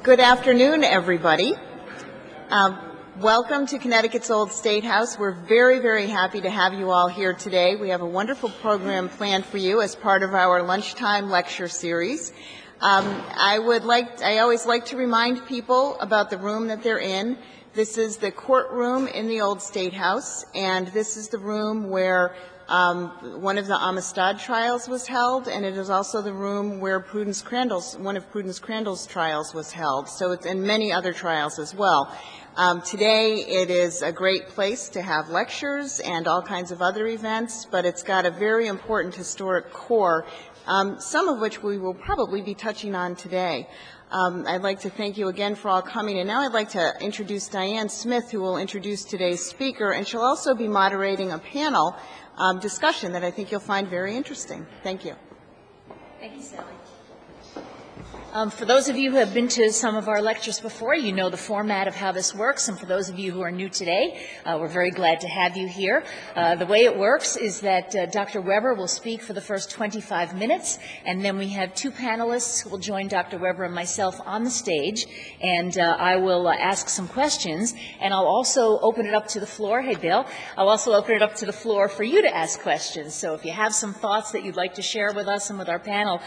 Good afternoon, everybody. Welcome to Connecticut's Old State House. We're very, very happy to have you all here today. We have a wonderful program planned for you as part of our lunchtime lecture series. I always like to remind people about the room that they're in. This is the courtroom in the Old State House, and this is the room where one of the Amistad trials was held, and it is also the room where one of Prudence Crandall's trials was held, so it's in many other trials as well. Today it is a great place to have lectures and all kinds of other events, but it's got a very important historic core, some of which we will probably be touching on today. I'd like to thank you again for all coming, and now I'd like to introduce Diane Smith, who will introduce today's speaker, and she'll also be moderating a panel discussion that I think you'll find very interesting. Thank you. Thank you, Sally. For those of you who have been to some of our lectures before, you know the format of how this works, and for those of you who are new today, we're very glad to have you here. The way it works is that Dr. Weber will speak for the first 25 minutes, and then we have two panelists who will join Dr. Weber and myself on the stage, and I will ask some questions, and I'll also open it up to the floor. Hey, Bill. I'll also open it up to the floor for you to ask questions, so if you have some thoughts that you'd like to share with us and with our panel,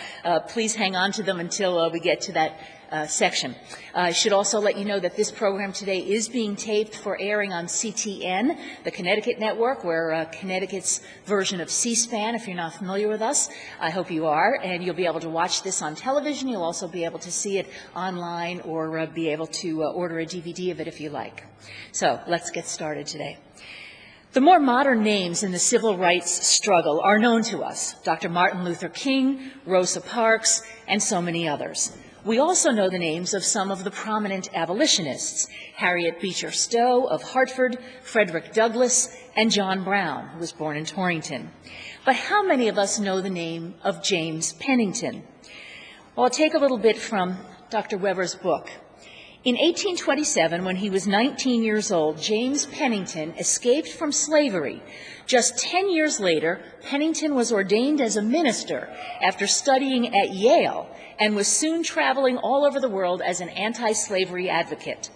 please hang on to them until we get to that section. I should also let you know that this program today is being taped for airing on CTN, the Connecticut network. We're Connecticut's version of C-SPAN, if you're not familiar with us. I hope you are, and you'll be able to watch this on television. You'll also be able to see it online or be able to order a DVD of it if you like. So let's get started today. The more modern names in the civil rights struggle are known to us: Dr. Martin Luther King, Rosa Parks, and so many others. We also know the names of some of the prominent abolitionists: Harriet Beecher Stowe of Hartford, Frederick Douglass, and John Brown, who was born in Torrington. But how many of us know the name of James Pennington? Well, I'll take a little bit from Dr. Weber's book. In 1827, when he was 19 years old, James Pennington escaped from slavery. Just 10 years later, Pennington was ordained as a minister after studying at Yale and was soon traveling all over the world as an anti-slavery advocate.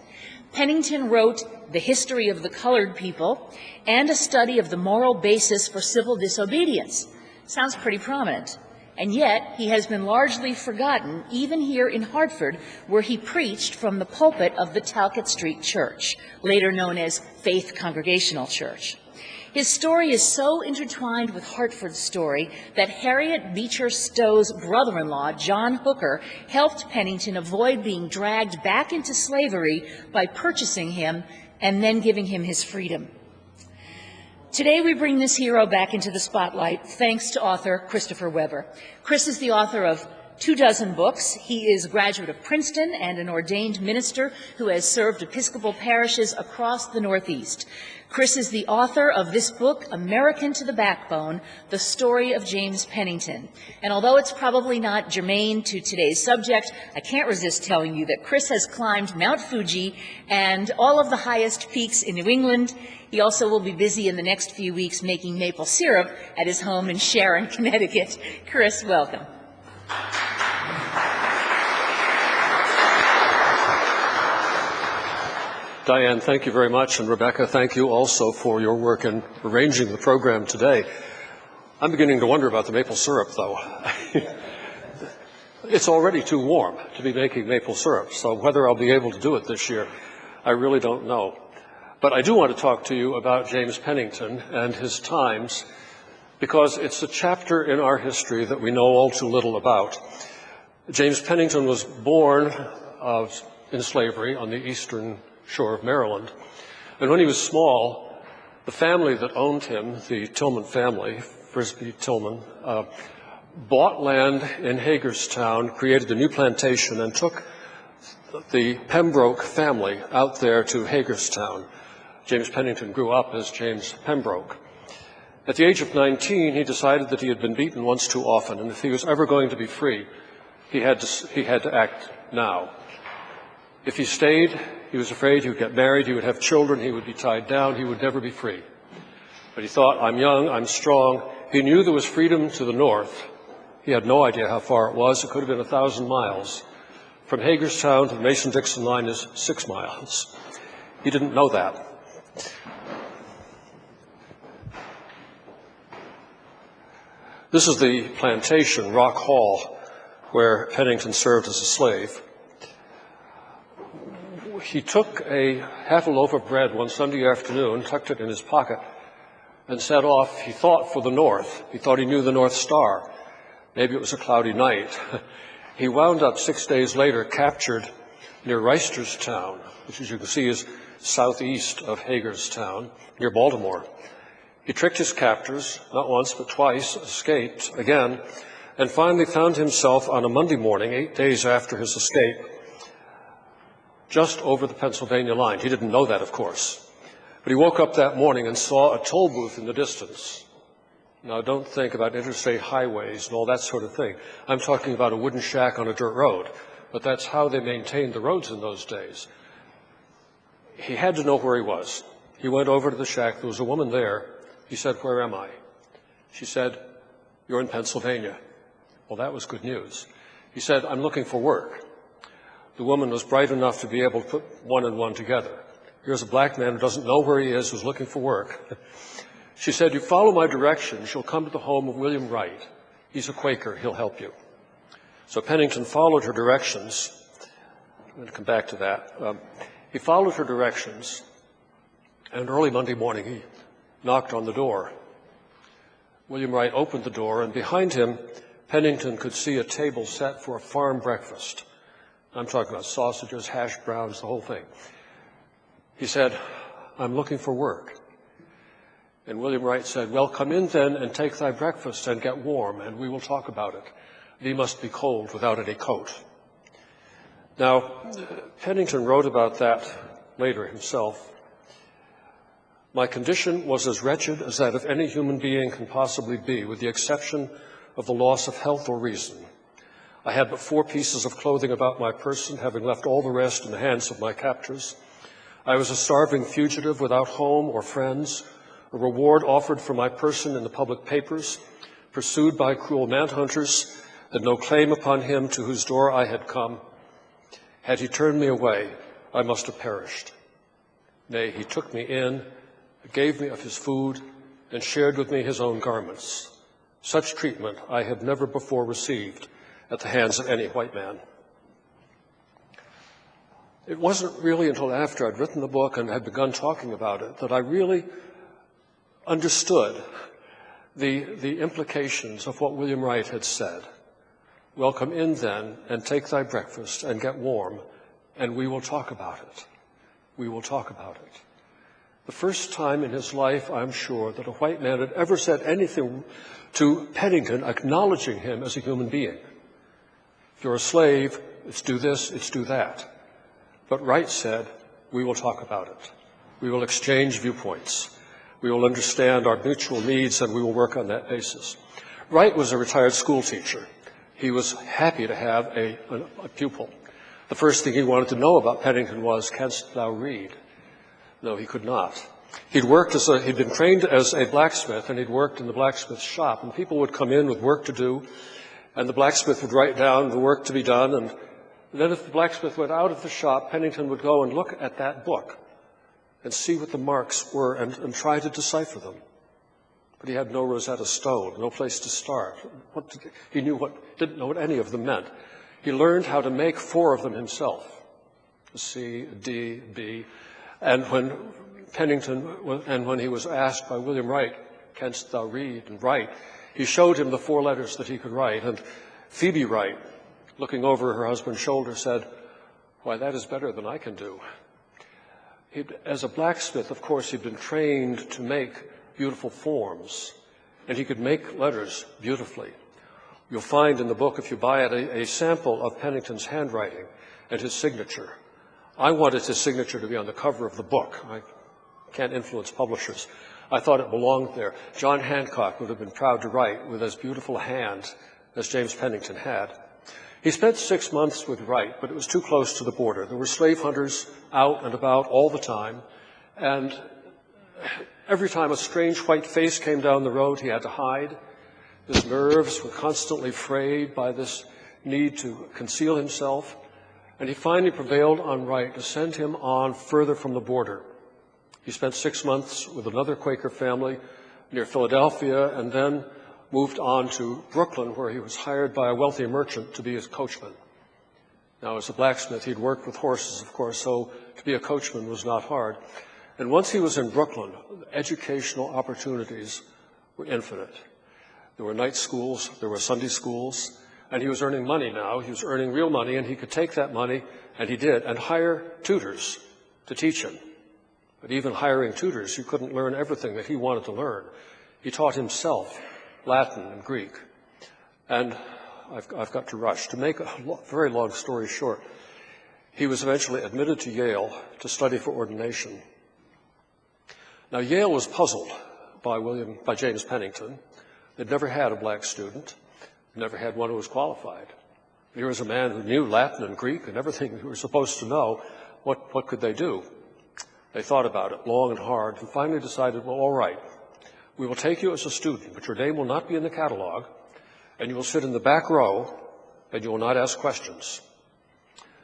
Pennington wrote The History of the Colored People and a study of the moral basis for civil disobedience. Sounds pretty prominent. And yet, he has been largely forgotten, even here in Hartford, where he preached from the pulpit of the Talcott Street Church, later known as Faith Congregational Church. His story is so intertwined with Hartford's story that Harriet Beecher Stowe's brother-in-law, John Hooker, helped Pennington avoid being dragged back into slavery by purchasing him and then giving him his freedom. Today we bring this hero back into the spotlight thanks to author Christopher Weber. Chris is the author of 24 books. He is a graduate of Princeton and an ordained minister who has served Episcopal parishes across the Northeast. Chris is the author of this book, American to the Backbone, The Story of James Pennington. And although it's probably not germane to today's subject, I can't resist telling you that Chris has climbed Mount Fuji and all of the highest peaks in New England. He also will be busy in the next few weeks making maple syrup at his home in Sharon, Connecticut. Chris, welcome. Diane, thank you very much, and Rebecca, thank you also for your work in arranging the program today. I'm beginning to wonder about the maple syrup, though. It's already too warm to be making maple syrup, so whether I'll be able to do it this year, I really don't know. But I do want to talk to you about James Pennington and his times, because it's a chapter in our history that we know all too little about. James Pennington was born in slavery on the eastern shore of Maryland, and when he was small, the family that owned him, the Tillman family, Frisbee Tillman, bought land in Hagerstown, created a new plantation, and took the Pembroke family out there to Hagerstown. James Pennington grew up as James Pembroke. At the age of 19, he decided that he had been beaten once too often, and if he was ever going to be free, he had to act now. If he stayed, he was afraid he would get married, he would have children, he would be tied down, he would never be free. But he thought, I'm young, I'm strong. He knew there was freedom to the north. He had no idea how far it was. It could have been 1,000 miles from Hagerstown to the Mason-Dixon line is 6 miles. He didn't know that. This is the plantation, Rock Hall, where Pennington served as a slave. He took half a loaf of bread one Sunday afternoon, tucked it in his pocket, and set off, he thought, for the north. He thought he knew the North Star. Maybe it was a cloudy night. He wound up 6 days later captured near Reisterstown, which, as you can see, is southeast of Hagerstown, near Baltimore. He tricked his captors, not once but twice, escaped again, and finally found himself on a Monday morning, 8 days after his escape, just over the Pennsylvania line. He didn't know that, of course. But he woke up that morning and saw a toll booth in the distance. Now, don't think about interstate highways and all that sort of thing. I'm talking about a wooden shack on a dirt road, but that's how they maintained the roads in those days. He had to know where he was. He went over to the shack. There was a woman there. He said, "Where am I?" She said, "You're in Pennsylvania." Well, that was good news. He said, "I'm looking for work." The woman was bright enough to be able to put one and one together. Here's a black man who doesn't know where he is, who's looking for work. She said, "You follow my directions, you'll come to the home of William Wright. He's a Quaker, he'll help you." So Pennington followed her directions. I'm going to come back to that. He followed her directions, and early Monday morning he knocked on the door. William Wright opened the door, and behind him, Pennington could see a table set for a farm breakfast. I'm talking about sausages, hash browns, the whole thing. He said, "I'm looking for work." And William Wright said, "Well, come in then and take thy breakfast and get warm, and we will talk about it. Thee must be cold without any coat." Now, Pennington wrote about that later himself. "My condition was as wretched as that of any human being can possibly be, with the exception of the loss of health or reason. I had but 4 pieces of clothing about my person, having left all the rest in the hands of my captors. I was a starving fugitive without home or friends, a reward offered for my person in the public papers, pursued by cruel manhunters, had no claim upon him to whose door I had come. Had he turned me away, I must have perished. Nay, he took me in, gave me of his food, and shared with me his own garments. Such treatment I had never before received at the hands of any white man." It wasn't really until after I'd written the book and had begun talking about it that I really understood the implications of what William Wright had said. "Well, come in then and take thy breakfast and get warm, and we will talk about it. We will talk about it." The first time in his life, I'm sure, that a white man had ever said anything to Pennington acknowledging him as a human being. If you're a slave, it's do this, it's do that. But Wright said, "We will talk about it. We will exchange viewpoints. We will understand our mutual needs, and we will work on that basis." Wright was a retired school teacher. He was happy to have a pupil. The first thing he wanted to know about Pennington was, "Canst thou read?" No, he could not. He'd been trained as a blacksmith, and he'd worked in the blacksmith shop, and people would come in with work to do, and the blacksmith would write down the work to be done, and then if the blacksmith went out of the shop, Pennington would go and look at that book and see what the marks were and try to decipher them. But he had no Rosetta Stone, no place to start. Didn't know what any of them meant. He learned how to make 4 of them himself, a C, a D, B. And when he was asked by William Wright, "Canst thou read and write?" he showed him the 4 letters that he could write. And Phoebe Wright, looking over her husband's shoulder, said, "Why, that is better than I can do." As a blacksmith, of course, he'd been trained to make beautiful forms, and he could make letters beautifully. You'll find in the book, if you buy it, a sample of Pennington's handwriting and his signature. I wanted his signature to be on the cover of the book. I can't influence publishers. I thought it belonged there. John Hancock would have been proud to write with as beautiful a hand as James Pennington had. He spent 6 months with Wright, but it was too close to the border. There were slave hunters out and about all the time, and every time a strange white face came down the road, he had to hide. His nerves were constantly frayed by this need to conceal himself. And he finally prevailed on Wright to send him on further from the border. He spent 6 months with another Quaker family near Philadelphia and then moved on to Brooklyn, where he was hired by a wealthy merchant to be his coachman. Now, as a blacksmith, he'd worked with horses, of course, so to be a coachman was not hard. And once he was in Brooklyn, educational opportunities were infinite. There were night schools, there were Sunday schools, and he was earning money now. He was earning real money, and he could take that money, and he did, and hire tutors to teach him. But even hiring tutors, he couldn't learn everything that he wanted to learn. He taught himself Latin and Greek. And I've got to rush. To make a very long story short, he was eventually admitted to Yale to study for ordination. Now, Yale was puzzled by James Pennington. They'd never had a black student, never had one who was qualified. Here was a man who knew Latin and Greek and everything we were supposed to know. What could they do? They thought about it long and hard and finally decided, well, all right, we will take you as a student, but your name will not be in the catalog, and you will sit in the back row, and you will not ask questions.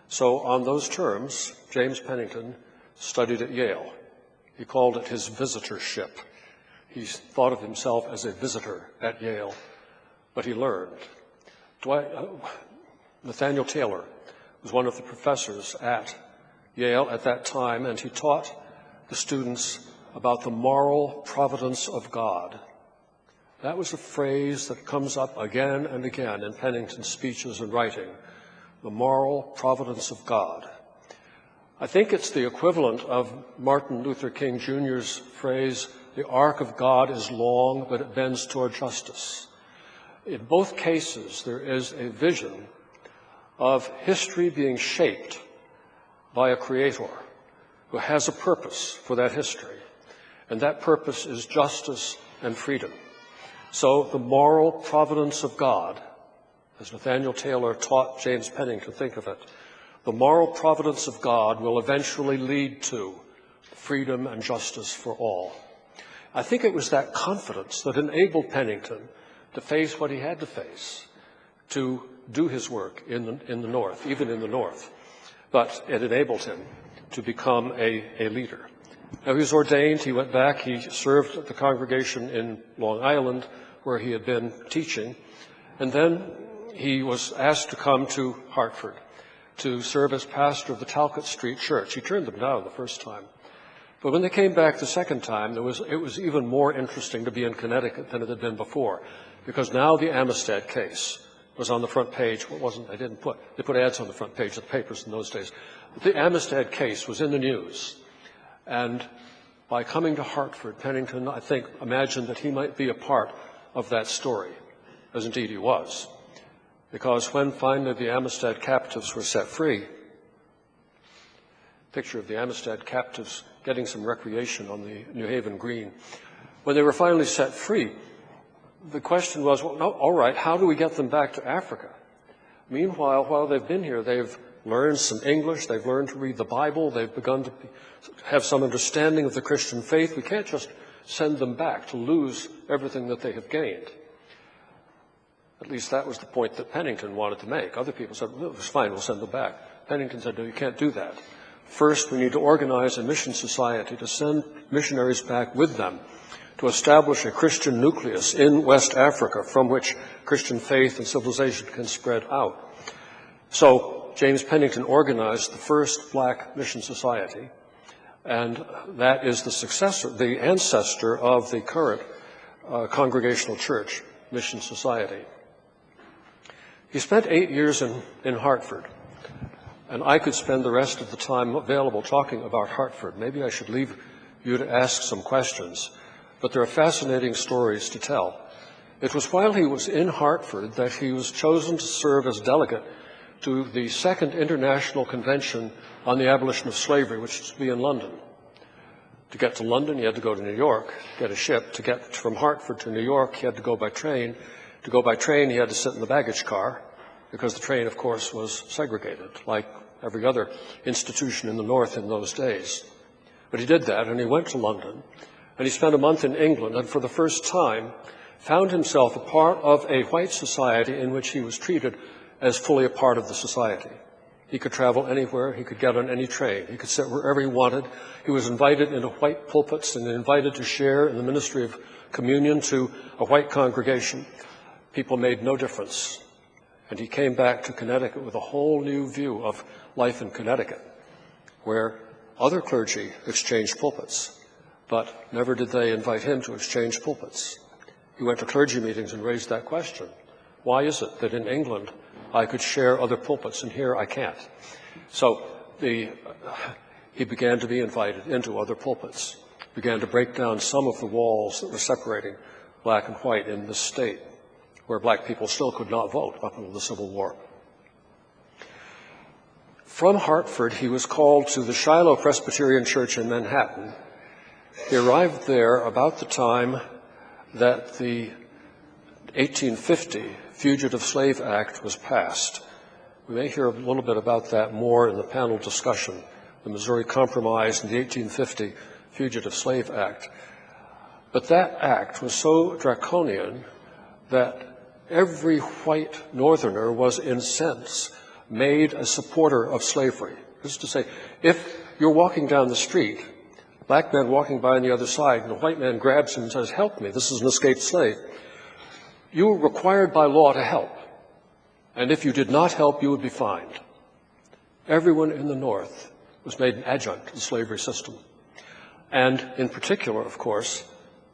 So on those terms, James Pennington studied at Yale. He called it his visitorship. He thought of himself as a visitor at Yale, but he learned. Nathaniel Taylor was one of the professors at Yale at that time, and he taught the students about the moral providence of God. That was a phrase that comes up again and again in Pennington's speeches and writing, the moral providence of God. I think it's the equivalent of Martin Luther King Jr.'s phrase, the arc of God is long, but it bends toward justice. In both cases, there is a vision of history being shaped by a creator who has a purpose for that history, and that purpose is justice and freedom. So the moral providence of God, as Nathaniel Taylor taught James Pennington to think of it, the moral providence of God will eventually lead to freedom and justice for all. I think it was that confidence that enabled Pennington to face what he had to face, to do his work in the North, even in the North. But it enabled him to become a leader. Now, he was ordained, he went back, he served at the congregation in Long Island, where he had been teaching, and then he was asked to come to Hartford to serve as pastor of the Talcott Street Church. He turned them down the first time. But when they came back the second time, it was even more interesting to be in Connecticut than it had been before, because now the Amistad case was on the front page. What wasn't, they put ads on the front page of the papers in those days. The Amistad case was in the news. And by coming to Hartford, Pennington, I think, imagined that he might be a part of that story, as indeed he was. Because when finally the Amistad captives were set free, picture of the Amistad captives getting some recreation on the New Haven Green, when they were finally set free, the question was, well, no, all right, how do we get them back to Africa? Meanwhile, while they've been here, they've learned some English, they've learned to read the Bible, they've begun to have some understanding of the Christian faith. We can't just send them back to lose everything that they have gained. At least that was the point that Pennington wanted to make. Other people said, well, it's fine, we'll send them back. Pennington said, no, you can't do that. First, we need to organize a mission society to send missionaries back with them to establish a Christian nucleus in West Africa from which Christian faith and civilization can spread out. So James Pennington organized the first black mission society, and that is the successor, the ancestor of the current Congregational Church Mission Society. He spent 8 years in Hartford, and I could spend the rest of the time available talking about Hartford. Maybe I should leave you to ask some questions, but there are fascinating stories to tell. It was while he was in Hartford that he was chosen to serve as delegate to the Second International Convention on the Abolition of Slavery, which is to be in London. To get to London, he had to go to New York, get a ship. To get from Hartford to New York, he had to go by train. To go by train, he had to sit in the baggage car, because the train, of course, was segregated, like every other institution in the North in those days. But he did that, and he went to London, and he spent a month in England, and for the first time found himself a part of a white society in which he was treated as fully a part of the society. He could travel anywhere. He could get on any train. He could sit wherever he wanted. He was invited into white pulpits and invited to share in the ministry of communion to a white congregation. People made no difference. And he came back to Connecticut with a whole new view of life in Connecticut, where other clergy exchanged pulpits, but never did they invite him to exchange pulpits. He went to clergy meetings and raised that question. Why is it that in England I could share other pulpits and here I can't? So he began to be invited into other pulpits, began to break down some of the walls that were separating black and white in this state, where black people still could not vote up until the Civil War. From Hartford, he was called to the Shiloh Presbyterian Church in Manhattan. He arrived there about the time that the 1850 Fugitive Slave Act was passed. We may hear a little bit about that more in the panel discussion, the Missouri Compromise and the 1850 Fugitive Slave Act. But that act was so draconian that every white Northerner was, in a sense, made a supporter of slavery. This is to say, if you're walking down the street, black man walking by on the other side, and a white man grabs him and says, "Help me, this is an escaped slave," you were required by law to help. And if you did not help, you would be fined. Everyone in the North was made an adjunct to the slavery system. And in particular, of course,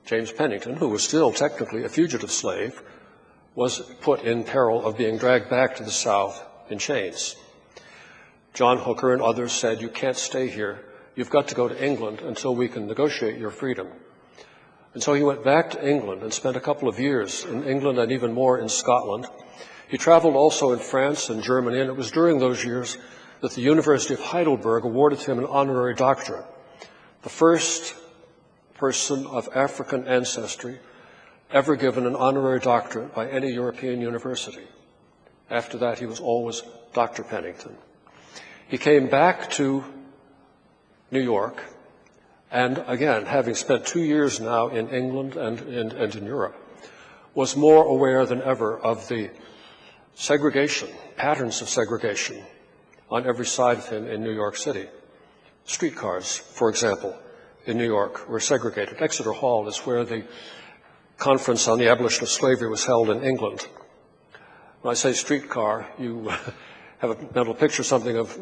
James Pennington, who was still technically a fugitive slave, was put in peril of being dragged back to the South in chains. John Hooker and others said, "You can't stay here. You've got to go to England until we can negotiate your freedom." And so he went back to England and spent a couple of years in England and even more in Scotland. He traveled also in France and Germany, and it was during those years that the University of Heidelberg awarded him an honorary doctorate, the first person of African ancestry ever given an honorary doctorate by any European university. After that, he was always Dr. Pennington. He came back to New York, and again, having spent 2 years now in England and in Europe, was more aware than ever of the segregation, patterns of segregation on every side of him in New York City. Streetcars, for example, in New York were segregated. Exeter Hall is where the conference on the abolition of slavery was held in England. When I say streetcar, you have a mental picture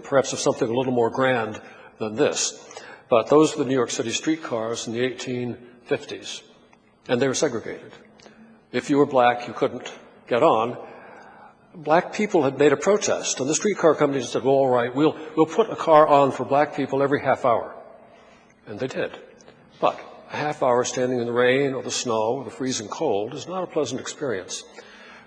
perhaps of something a little more grand than this. But those were the New York City streetcars in the 1850s, and they were segregated. If you were black, you couldn't get on. Black people had made a protest, and the streetcar companies said, "Well, all right, we'll put a car on for black people every half hour." And they did. But a half hour standing in the rain or the snow or the freezing cold is not a pleasant experience.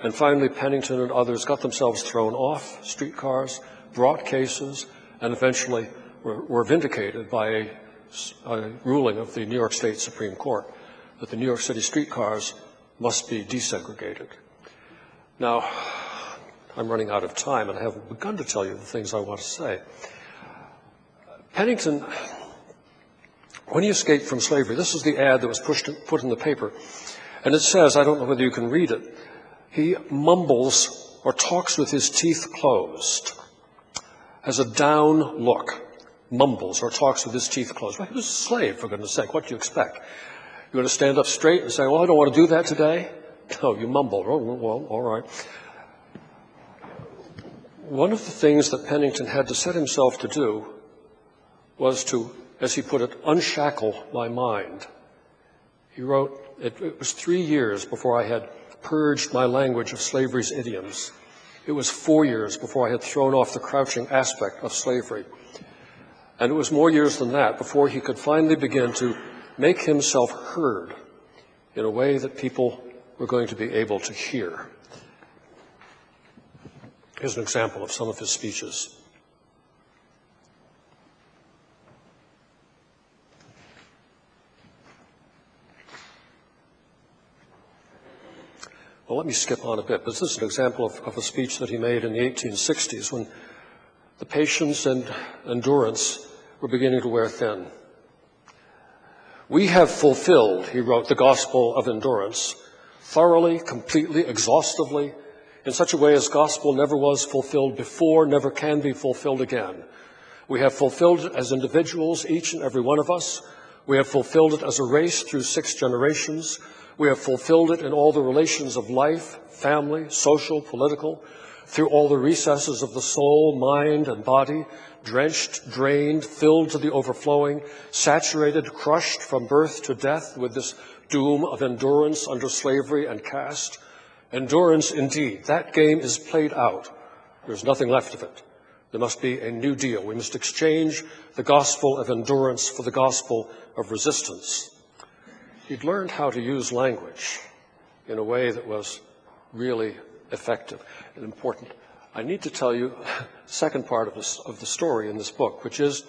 And finally, Pennington and others got themselves thrown off streetcars, brought cases, and eventually were vindicated by a ruling of the New York State Supreme Court that the New York City streetcars must be desegregated. Now, I'm running out of time, and I haven't begun to tell you the things I want to say. Pennington, when he escaped from slavery, this is the ad that was put in the paper, and it says, I don't know whether you can read it, he mumbles or talks with his teeth closed, has a down look, mumbles or talks with his teeth closed. Well, he was a slave, for goodness sake. What do you expect? You're going to stand up straight and say, "Well, I don't want to do that today"? No, you mumble. "Oh, well, all right." One of the things that Pennington had to set himself to do was to, as he put it, unshackle my mind. He wrote, it was 3 years before I had purged my language of slavery's idioms. It was 4 years before I had thrown off the crouching aspect of slavery. And it was more years than that before he could finally begin to make himself heard in a way that people were going to be able to hear. Here's an example of some of his speeches. Well, let me skip on a bit, but this is an example of a speech that he made in the 1860s when the patience and endurance were beginning to wear thin. "We have fulfilled," he wrote, "the gospel of endurance, thoroughly, completely, exhaustively, in such a way as gospel never was fulfilled before, never can be fulfilled again. We have fulfilled it as individuals, each and every one of us. We have fulfilled it as a race through 6 generations. We have fulfilled it in all the relations of life, family, social, political, through all the recesses of the soul, mind, and body, drenched, drained, filled to the overflowing, saturated, crushed from birth to death with this doom of endurance under slavery and caste. Endurance, indeed. That game is played out. There's nothing left of it. There must be a new deal. We must exchange the gospel of endurance for the gospel of resistance. He'd learned how to use language in a way that was really effective and important. I need to tell you the second part of the story in this book, which is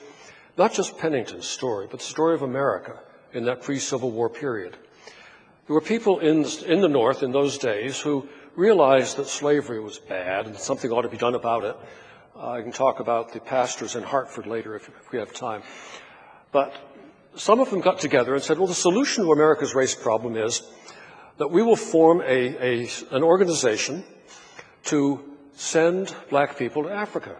not just Pennington's story, but the story of America in that pre-Civil War period. There were people in the North in those days who realized that slavery was bad and something ought to be done about it. I can talk about the pastors in Hartford later if we have time. But some of them got together and said, well, the solution to America's race problem is that we will form an organization to send black people to Africa.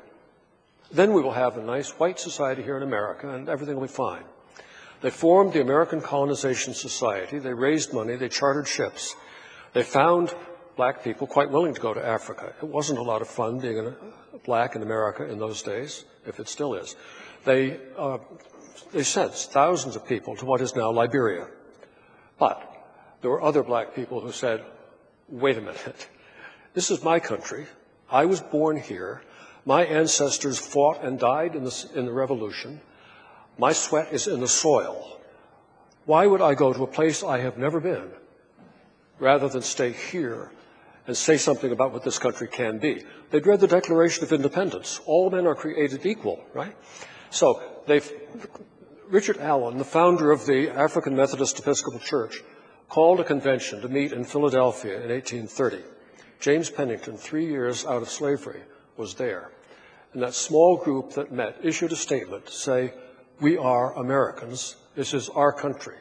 Then we will have a nice white society here in America and everything will be fine. They formed the American Colonization Society. They raised money. They chartered ships. They found black people quite willing to go to Africa. It wasn't a lot of fun being black in America in those days, if it still is. They sent thousands of people to what is now Liberia. But there were other black people who said, wait a minute, this is my country. I was born here. My ancestors fought and died in the Revolution. My sweat is in the soil. Why would I go to a place I have never been rather than stay here and say something about what this country can be? They'd read the Declaration of Independence. All men are created equal, right? So Richard Allen, the founder of the African Methodist Episcopal Church, called a convention to meet in Philadelphia in 1830. James Pennington, 3 years out of slavery, was there. And that small group that met issued a statement to say, we are Americans. This is our country.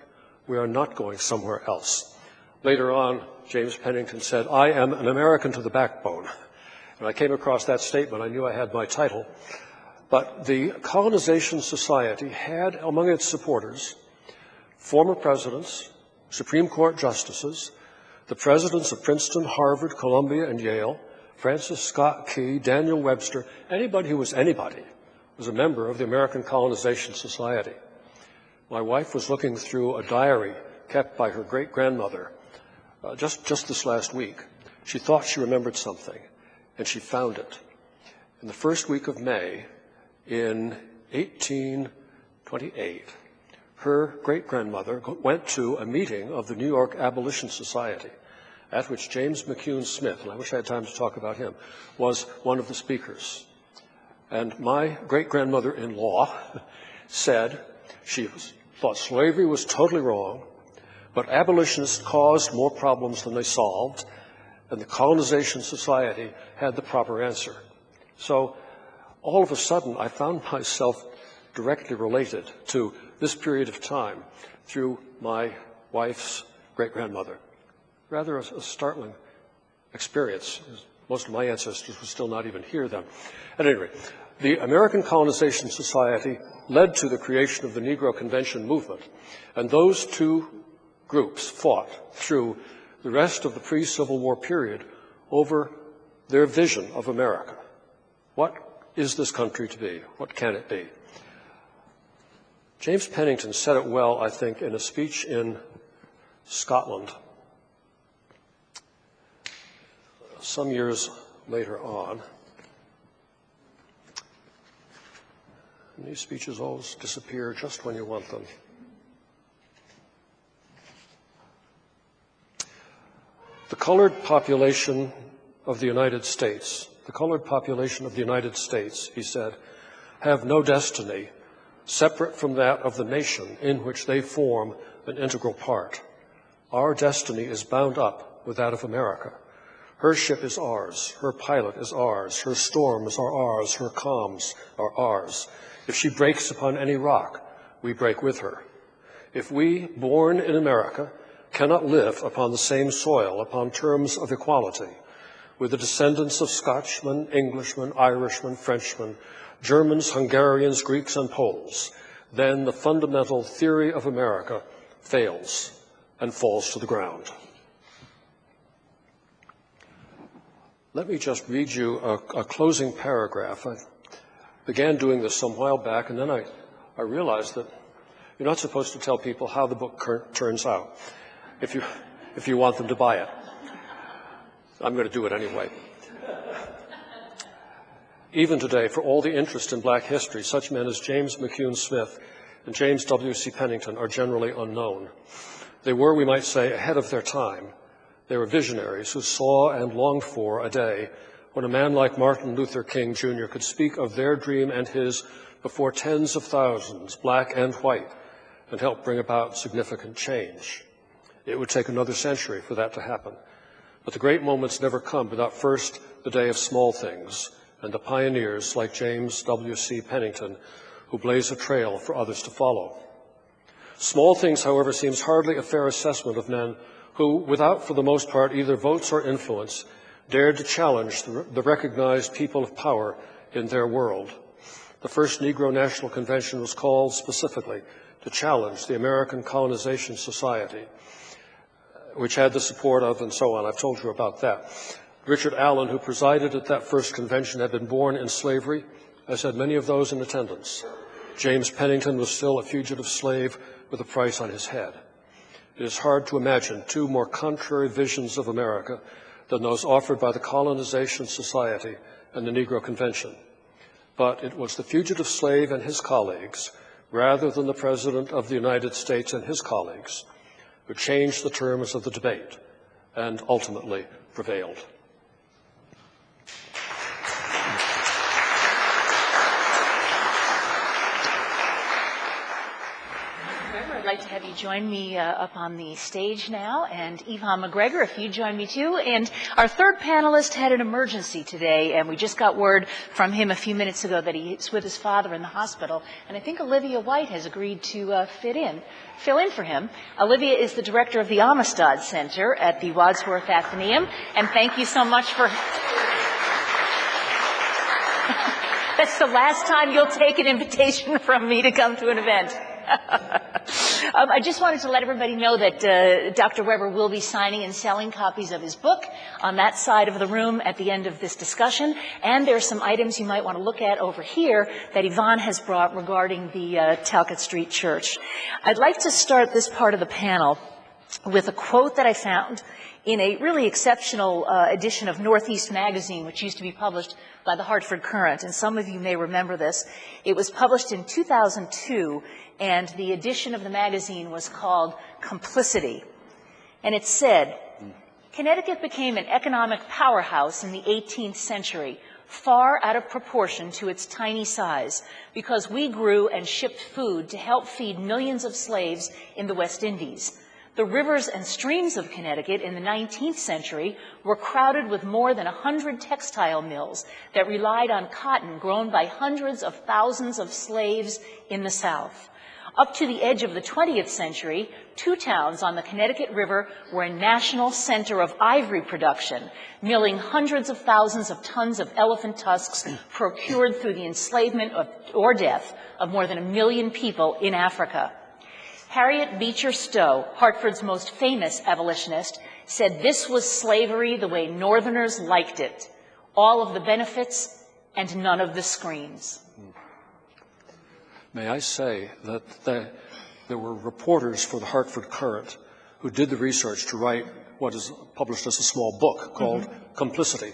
We are not going somewhere else. Later on, James Pennington said, I am an American to the backbone. And I came across that statement. I knew I had my title. But the Colonization Society had among its supporters former presidents, Supreme Court justices, the presidents of Princeton, Harvard, Columbia, and Yale, Francis Scott Key, Daniel Webster, anybody who was anybody was a member of the American Colonization Society. My wife was looking through a diary kept by her great-grandmother just this last week. She thought she remembered something, and she found it. In the first week of May in 1828, her great-grandmother went to a meeting of the New York Abolitionist Society, at which James McCune Smith, and I wish I had time to talk about him, was one of the speakers. And my great-grandmother-in-law said she thought slavery was totally wrong, but abolitionists caused more problems than they solved, and the Colonization Society had the proper answer. So all of a sudden, I found myself directly related to this period of time through my wife's great-grandmother. Rather a startling experience. Most of my ancestors were still not even here then. At any rate, the American Colonization Society led to the creation of the Negro Convention movement, and those two groups fought through the rest of the pre-Civil War period over their vision of America. What is this country to be? What can it be? James Pennington said it well, I think, in a speech in Scotland some years later on. And these speeches always disappear just when you want them. The colored population of the United States, he said, have no destiny separate from that of the nation in which they form an integral part. Our destiny is bound up with that of America. Her ship is ours, her pilot is ours, her storms are ours, her calms are ours. If she breaks upon any rock, we break with her. If we, born in America, cannot live upon the same soil, upon terms of equality, with the descendants of Scotchmen, Englishmen, Irishmen, Frenchmen, Germans, Hungarians, Greeks, and Poles, then the fundamental theory of America fails and falls to the ground. Let me just read you a closing paragraph. I began doing this some while back, and then I realized that you're not supposed to tell people how the book turns out if you want them to buy it. I'm going to do it anyway. Even today, for all the interest in black history, such men as James McCune Smith and James W.C. Pennington are generally unknown. They were, we might say, ahead of their time. They were visionaries who saw and longed for a day when a man like Martin Luther King Jr. could speak of their dream and his before tens of thousands, black and white, and help bring about significant change. It would take another century for that to happen. But the great moments never come without first the day of small things and the pioneers like James W.C. Pennington who blaze a trail for others to follow. Small things, however, seems hardly a fair assessment of men who, without for the most part either votes or influence, dared to challenge the recognized people of power in their world. The first Negro National Convention was called specifically to challenge the American Colonization Society, which had the support of, and so on. I've told you about that. Richard Allen, who presided at that first convention, had been born in slavery, as had many of those in attendance. James Pennington was still a fugitive slave with a price on his head. It is hard to imagine two more contrary visions of America than those offered by the Colonization Society and the Negro Convention. But it was the fugitive slave and his colleagues, rather than the President of the United States and his colleagues, who changed the terms of the debate and ultimately prevailed. I'd like to have you join me up on the stage now, and Yvonne McGregor, if you join me too. And our third panelist had an emergency today, and we just got word from him a few minutes ago that he's with his father in the hospital, and I think Olivia White has agreed to fill in for him. Olivia is the director of the Amistad Center at the Wadsworth Atheneum, and thank you so much for... That's the last time you'll take an invitation from me to come to an event. I just wanted to let everybody know that Dr. Weber will be signing and selling copies of his book on that side of the room at the end of this discussion. And there are some items you might want to look at over here that Yvonne has brought regarding the Talcott Street Church. I'd like to start this part of the panel with a quote that I found in a really exceptional edition of Northeast Magazine, which used to be published by the Hartford Courant. And some of you may remember this. It was published in 2002, and the edition of the magazine was called Complicity. And it said, Connecticut became an economic powerhouse in the 18th century, far out of proportion to its tiny size, because we grew and shipped food to help feed millions of slaves in the West Indies. The rivers and streams of Connecticut in the 19th century were crowded with more than 100 textile mills that relied on cotton grown by hundreds of thousands of slaves in the South. Up to the edge of the 20th century, two towns on the Connecticut River were a national center of ivory production, milling hundreds of thousands of tons of elephant tusks procured through the enslavement or death of more than 1 million people in Africa. Harriet Beecher Stowe, Hartford's most famous abolitionist, said this was slavery the way Northerners liked it, all of the benefits and none of the screams. May I say that there were reporters for the Hartford Courant who did the research to write what is published as a small book called Complicity.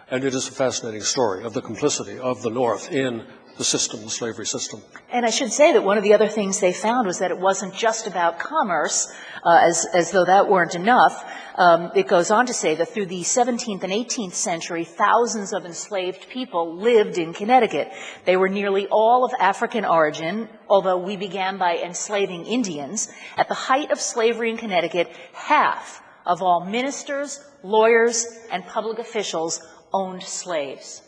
And it is a fascinating story of the complicity of the North in the system, the slavery system. And I should say that one of the other things they found was that it wasn't just about commerce, as though that weren't enough. It goes on to say that through the 17th and 18th century, thousands of enslaved people lived in Connecticut. They were nearly all of African origin, although we began by enslaving Indians. At the height of slavery in Connecticut, half of all ministers, lawyers, and public officials owned slaves.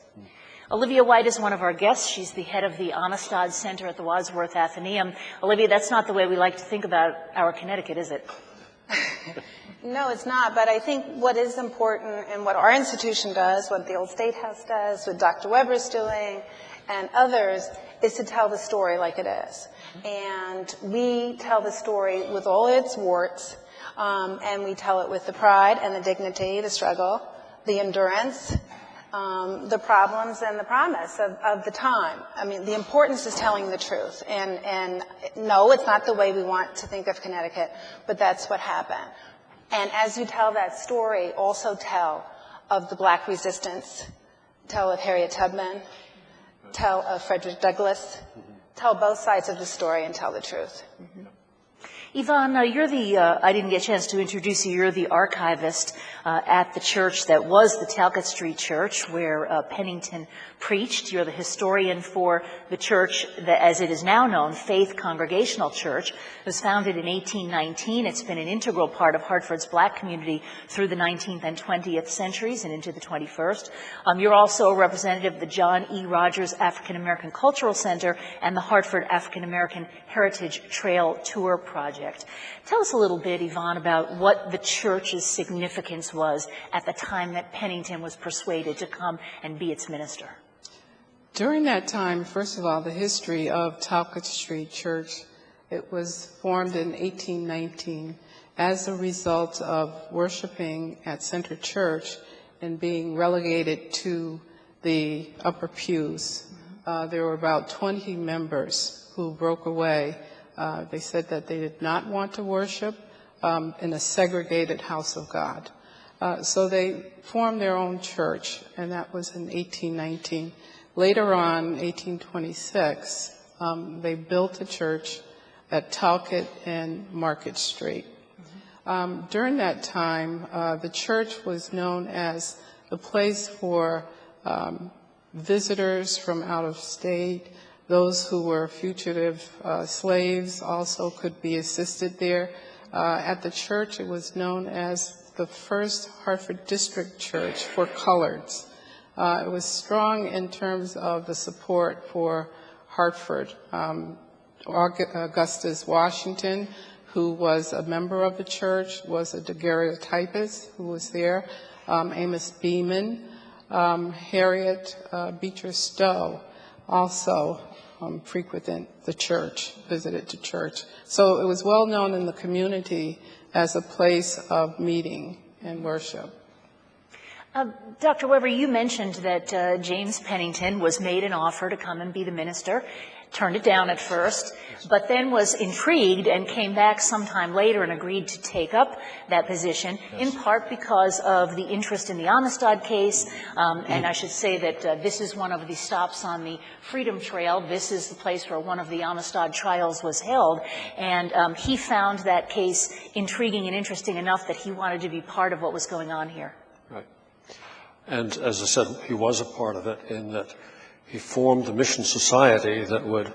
Olivia White is one of our guests. She's the head of the Amistad Center at the Wadsworth Atheneum. Olivia, that's not the way we like to think about our Connecticut, is it? No, it's not, but I think what is important and what our institution does, what the Old State House does, what Dr. Weber's doing, and others, is to tell the story like it is. And we tell the story with all its warts, and we tell it with the pride and the dignity, the struggle, the endurance, the problems, and the promise of the time. I mean, the importance is telling the truth. And no, it's not the way we want to think of Connecticut, but that's what happened. And as you tell that story, also tell of the Black resistance, tell of Harriet Tubman, tell of Frederick Douglass, tell both sides of the story and tell the truth. Yvonne, you're the, I didn't get a chance to introduce you, you're the archivist at the church that was the Talcott Street Church, where Pennington preached. You're the historian for the church that, as it is now known, Faith Congregational Church. It was founded in 1819. It's been an integral part of Hartford's Black community through the 19th and 20th centuries and into the 21st. You're also a representative of the John E. Rogers African American Cultural Center and the Hartford African American Heritage Trail Tour Project. Tell us a little bit, Yvonne, about what the church's significance was at the time that Pennington was persuaded to come and be its minister. During that time, first of all, the history of Talcott Street Church, it was formed in 1819 as a result of worshiping at Center Church and being relegated to the upper pews. There were about 20 members who broke away. They said that they did not want to worship in a segregated house of God. So they formed their own church, and that was in 1819. Later on, 1826, they built a church at Talcott and Market Street. During that time, the church was known as the place for visitors from out of state. Those who were fugitive slaves also could be assisted there. At the church, it was known as the first Hartford District Church for coloreds. It was strong in terms of the support for Hartford. Augustus Washington, who was a member of the church, was a daguerreotypist who was there. Amos Beeman, Harriet Beecher Stowe also frequented the church, visited the church. So it was well known in the community as a place of meeting and worship. Dr. Weber, you mentioned that James Pennington was made an offer to come and be the minister, turned it down at first, but then was intrigued and came back sometime later and agreed to take up that position, in part because of the interest in the Amistad case. And I should say that this is one of the stops on the Freedom Trail. This is the place where one of the Amistad trials was held. And he found that case intriguing and interesting enough that he wanted to be part of what was going on here. Right. And as I said, he was a part of it in that he formed the mission society that would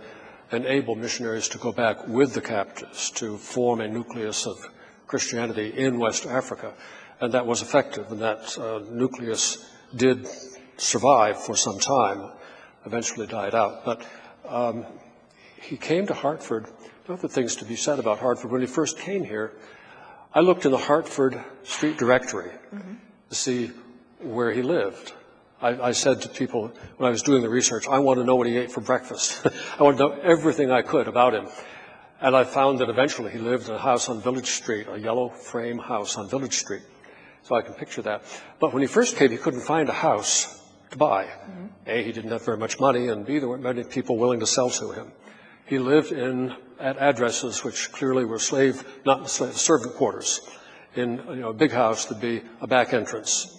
enable missionaries to go back with the captives to form a nucleus of Christianity in West Africa. And that was effective, and that nucleus did survive for some time, eventually died out. But he came to Hartford. There are other things to be said about Hartford. When he first came here, I looked in the Hartford Street Directory to see where he lived. I said to people when I was doing the research, I want to know what he ate for breakfast. I want to know everything I could about him. And I found that eventually he lived in a house on Village Street, a yellow frame house on Village Street. So I can picture that. But when he first came, he couldn't find a house to buy. A, he didn't have very much money, and B, there weren't many people willing to sell to him. He lived at addresses which clearly were servant quarters. In a big house, there'd be a back entrance.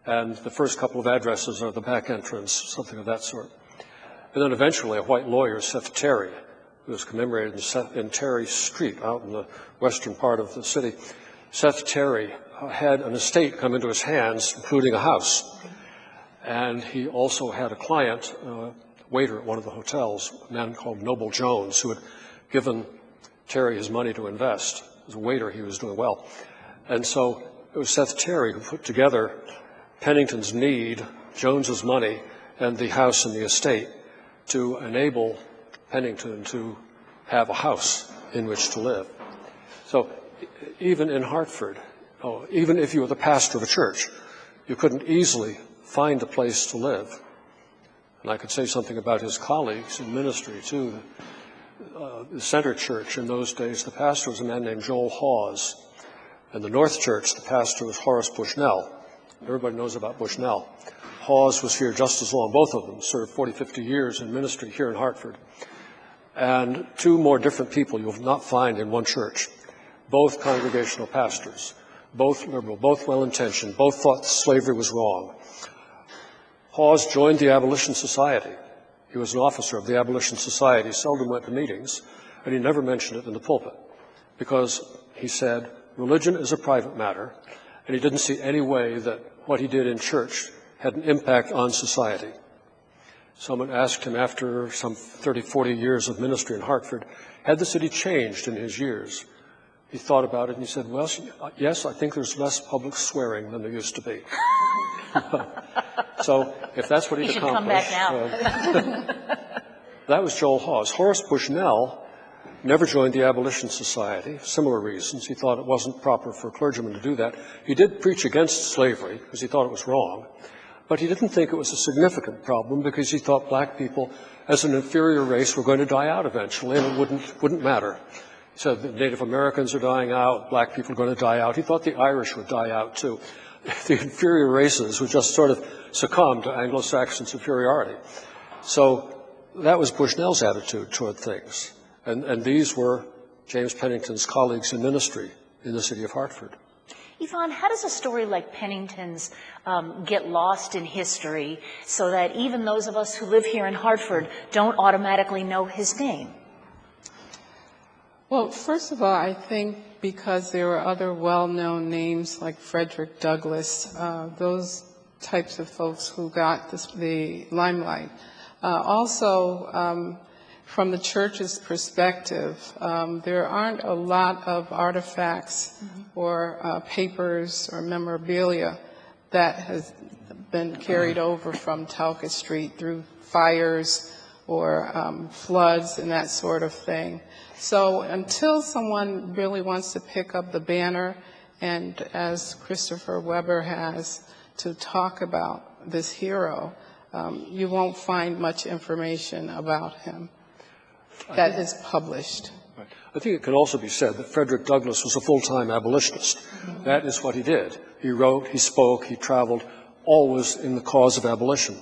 And the first couple of addresses are the back entrance, something of that sort. And then eventually a white lawyer, Seth Terry, who was commemorated in Terry Street out in the western part of the city. Seth Terry had an estate come into his hands, including a house. And he also had a client, waiter at one of the hotels, a man called Noble Jones, who had given Terry his money to invest. As a waiter, he was doing well. And so it was Seth Terry who put together Pennington's need, Jones's money, and the house and the estate to enable Pennington to have a house in which to live. So even in Hartford, even if you were the pastor of a church, you couldn't easily find a place to live. And I could say something about his colleagues in ministry, too. The Center Church in those days, the pastor was a man named Joel Hawes. And the North Church, the pastor was Horace Bushnell. Everybody knows about Bushnell. Hawes was here just as long. Both of them served 40, 50 years in ministry here in Hartford. And two more different people you'll not find in one church. Both congregational pastors, both liberal, both well-intentioned, both thought slavery was wrong. Hawes joined the Abolition Society. He was an officer of the Abolition Society, seldom went to meetings, and he never mentioned it in the pulpit because he said religion is a private matter, and he didn't see any way that what he did in church had an impact on society. Someone asked him after some 30, 40 years of ministry in Hartford, had the city changed in his years? He thought about it and he said, well, yes, I think there's less public swearing than there used to be. So if that's what he'd accomplished. Come back now. That was Joel Hawes. Horace Bushnell never joined the Abolition Society, similar reasons. He thought it wasn't proper for a clergyman to do that. He did preach against slavery because he thought it was wrong, but he didn't think it was a significant problem because he thought black people as an inferior race were going to die out eventually and it wouldn't matter. He said that Native Americans are dying out, black people are going to die out. He thought the Irish would die out too. The inferior races would just sort of succumb to Anglo-Saxon superiority. So that was Bushnell's attitude toward things. And these were James Pennington's colleagues in ministry in the city of Hartford. Yvonne, how does a story like Pennington's get lost in history so that even those of us who live here in Hartford don't automatically know his name? Well, first of all, I think because there were other well-known names like Frederick Douglass, those types of folks who got the limelight. Also, from the church's perspective, there aren't a lot of artifacts or papers or memorabilia that has been carried over from Talcott Street through fires or floods and that sort of thing. So until someone really wants to pick up the banner, and as Christopher Weber has, to talk about this hero, you won't find much information about him that is published. Right. I think it can also be said that Frederick Douglass was a full-time abolitionist. Mm-hmm. That is what he did. He wrote, he spoke, he traveled, always in the cause of abolition.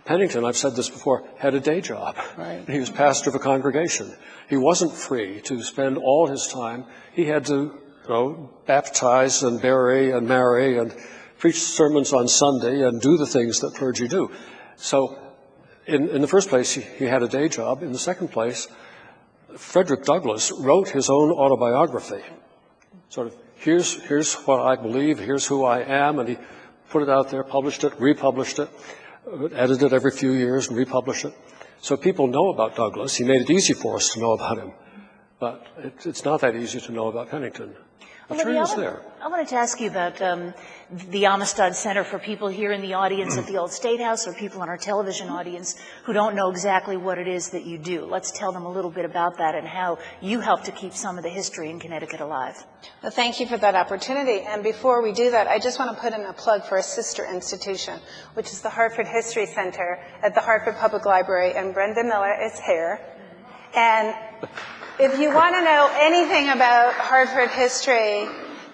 Pennington, I've said this before, had a day job. Right. He was pastor of a congregation. He wasn't free to spend all his time. He had to, baptize and bury and marry and preach sermons on Sunday and do the things that clergy do. So in the first place, he had a day job. In the second place, Frederick Douglass wrote his own autobiography. Sort of, here's what I believe, here's who I am, and he put it out there, published it, republished it, edited it every few years and republished it. So people know about Douglass. He made it easy for us to know about him. But it's not that easy to know about Pennington. Olivia, I wanted to ask you about the Amistad Center for people here in the audience at the Old State House or people in our television audience who don't know exactly what it is that you do. Let's tell them a little bit about that and how you help to keep some of the history in Connecticut alive. Well, thank you for that opportunity. And before we do that, I just want to put in a plug for a sister institution, which is the Hartford History Center at the Hartford Public Library, and Brenda Miller is here. And if you want to know anything about Hartford history,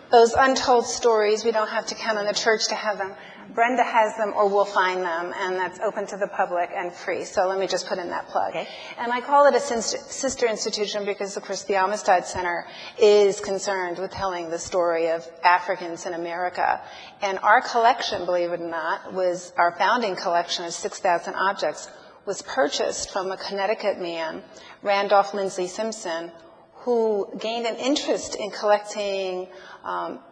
those untold stories, we don't have to count on the church to have them. Brenda has them or we'll find them, and that's open to the public and free. So let me just put in that plug. Okay. And I call it a sister institution because, of course, the Amistad Center is concerned with telling the story of Africans in America. And our collection, believe it or not, was our founding collection of 6,000 objects, was purchased from a Connecticut man, Randolph Lindsley Simpson, who gained an interest in collecting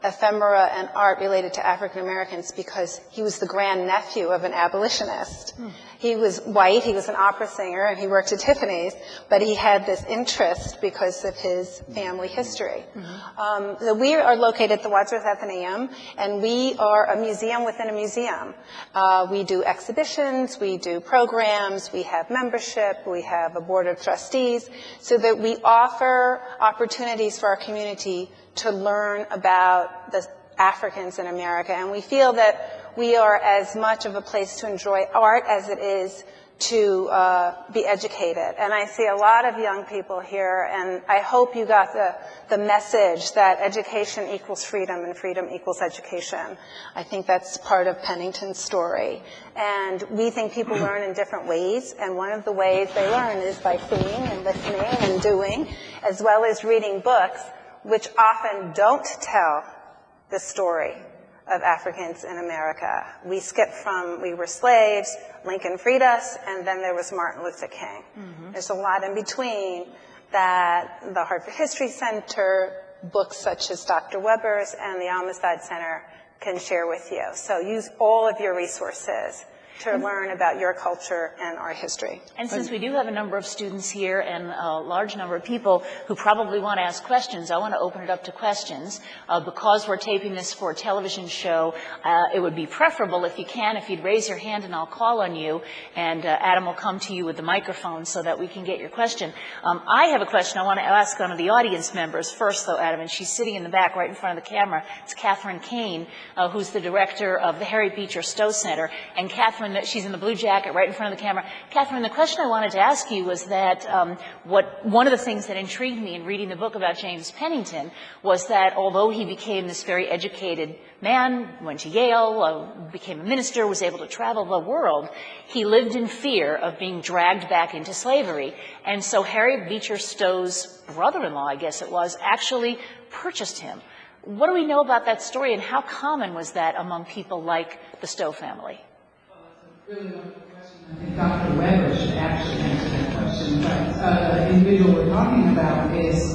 ephemera and art related to African Americans because he was the grandnephew of an abolitionist. He was white, he was an opera singer, and he worked at Tiffany's, but he had this interest because of his family history. So we are located at the Wadsworth Athenaeum, and we are a museum within a museum. We do exhibitions, we do programs, we have membership, we have a board of trustees, so that we offer opportunities for our community to learn about the Africans in America. And we feel that we are as much of a place to enjoy art as it is to be educated. And I see a lot of young people here, and I hope you got the message that education equals freedom and freedom equals education. I think that's part of Pennington's story. And we think people learn in different ways, and one of the ways they learn is by seeing and listening and doing, as well as reading books, which often don't tell the story of Africans in America. We skipped from we were slaves, Lincoln freed us, and then there was Martin Luther King. There's a lot in between that the Hartford History Center, books such as Dr. Weber's and the Amistad Center can share with you. So use all of your resources to learn about your culture and our history. And since we do have a number of students here and a large number of people who probably want to ask questions, I want to open it up to questions. Because we're taping this for a television show, it would be preferable if you can, if you'd raise your hand and I'll call on you, and Adam will come to you with the microphone so that we can get your question. I have a question I want to ask one of the audience members first, though, Adam, and she's sitting in the back right in front of the camera. It's Catherine Kane, who's the director of the Harriet Beecher Stowe Center. And Catherine, she's in the blue jacket right in front of the camera. Catherine, the question I wanted to ask you was that one of the things that intrigued me in reading the book about James Pennington was that although he became this very educated man, went to Yale, became a minister, was able to travel the world, he lived in fear of being dragged back into slavery. And so Harriet Beecher Stowe's brother-in-law, I guess it was, actually purchased him. What do we know about that story, and how common was that among people like the Stowe family? Really wonderful question. I think Dr. Weber should actually answer that question. But the individual we're talking about is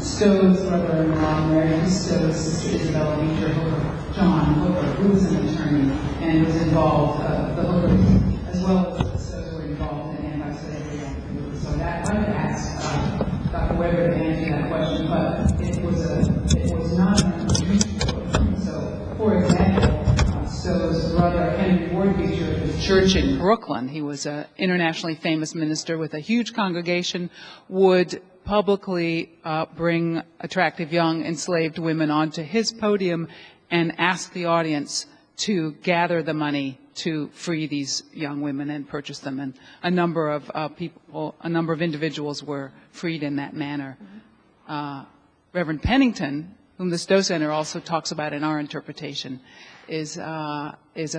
Stowe's brother-in-law, Mary Stowe's sister, Isabella Beecher Hooker, John Hooker, who was an attorney and was involved, the Hookers, as well as the Stowes were involved in anti-slavery activities. So that, I would ask Dr. Weber to answer that question, but it was not an unusual. So, for example, Stowe's brother, Henry Ward Beecher, at his church in Brooklyn, he was an internationally famous minister with a huge congregation, would publicly bring attractive young enslaved women onto his podium and ask the audience to gather the money to free these young women and purchase them. And a number of individuals were freed in that manner. Reverend Pennington, whom the Stowe Center also talks about in our interpretation, is a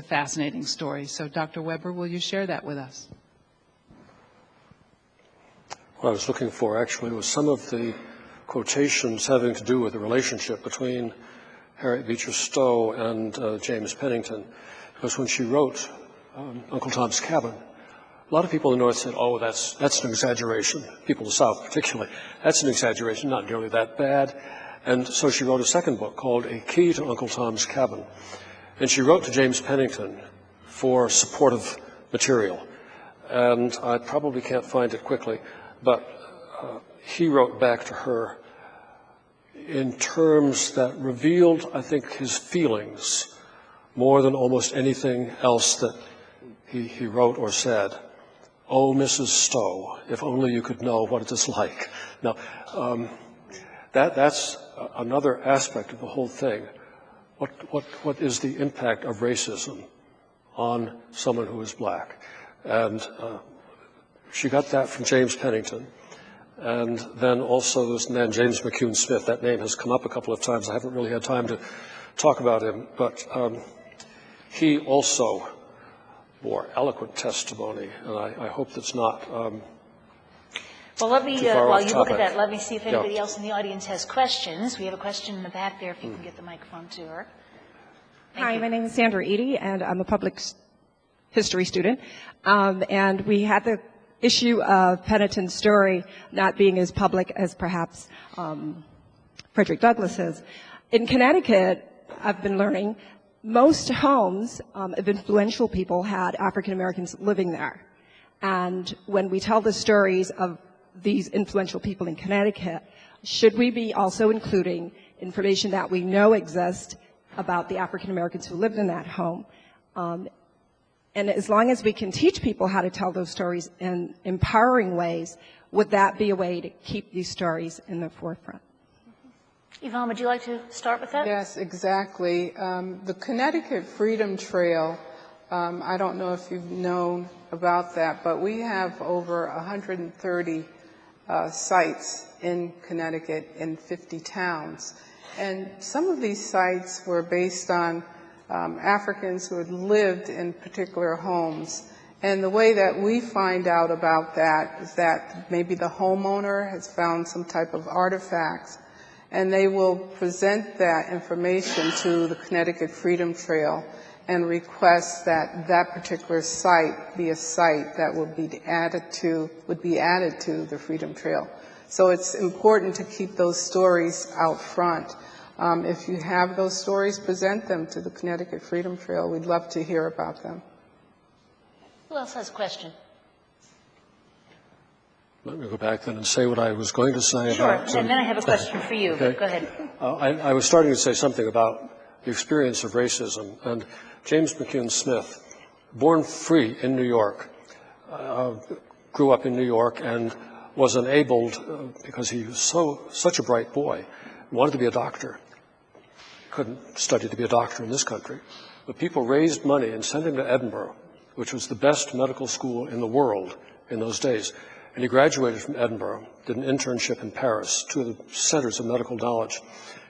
fascinating story. So, Dr. Weber, will you share that with us? What I was looking for, actually, was some of the quotations having to do with the relationship between Harriet Beecher Stowe and James Pennington. Because when she wrote Uncle Tom's Cabin, a lot of people in the North said, oh, that's an exaggeration. People in the South particularly. That's an exaggeration, not nearly that bad. And so she wrote a second book called A Key to Uncle Tom's Cabin. And she wrote to James Pennington for supportive material. And I probably can't find it quickly, but he wrote back to her in terms that revealed, I think, his feelings more than almost anything else that he wrote or said. Oh, Mrs. Stowe, if only you could know what it is like. Now, that's another aspect of the whole thing. What is the impact of racism on someone who is black? And she got that from James Pennington. And then also this man, James McCune Smith. That name has come up a couple of times. I haven't really had time to talk about him, but he also bore eloquent testimony, and I hope that's not well, let me, while you look at that, let me see if anybody Yeah. else in the audience has questions. We have a question in the back there, if you can get the microphone to her. Hi, my name is Sandra Eady, and I'm a public history student. And we had the issue of Pennington's story not being as public as perhaps Frederick Douglass's. In Connecticut, I've been learning, most homes of influential people had African Americans living there. And when we tell the stories of these influential people in Connecticut, should we be also including information that we know exists about the African Americans who lived in that home? And as long as we can teach people how to tell those stories in empowering ways, would that be a way to keep these stories in the forefront? Yvonne, would you like to start with that? Yes, exactly. The Connecticut Freedom Trail, I don't know if you've known about that, but we have over 130 sites in Connecticut in 50 towns. And some of these sites were based on Africans who had lived in particular homes. And the way that we find out about that is that maybe the homeowner has found some type of artifacts, and they will present that information to the Connecticut Freedom Trail and request that that particular site be a site that would be added to the Freedom Trail. So it's important to keep those stories out front. If you have those stories, present them to the Connecticut Freedom Trail. We'd love to hear about them. Who else has a question? Let me go back then and say what I was going to say Sure, about... and then I have a question for you. Okay. Go ahead. I was starting to say something about the experience of racism, and James McCune Smith, born free in New York, grew up in New York and was enabled, because he was such a bright boy, wanted to be a doctor. Couldn't study to be a doctor in this country. But people raised money and sent him to Edinburgh, which was the best medical school in the world in those days. And he graduated from Edinburgh, did an internship in Paris, two of the centers of medical knowledge,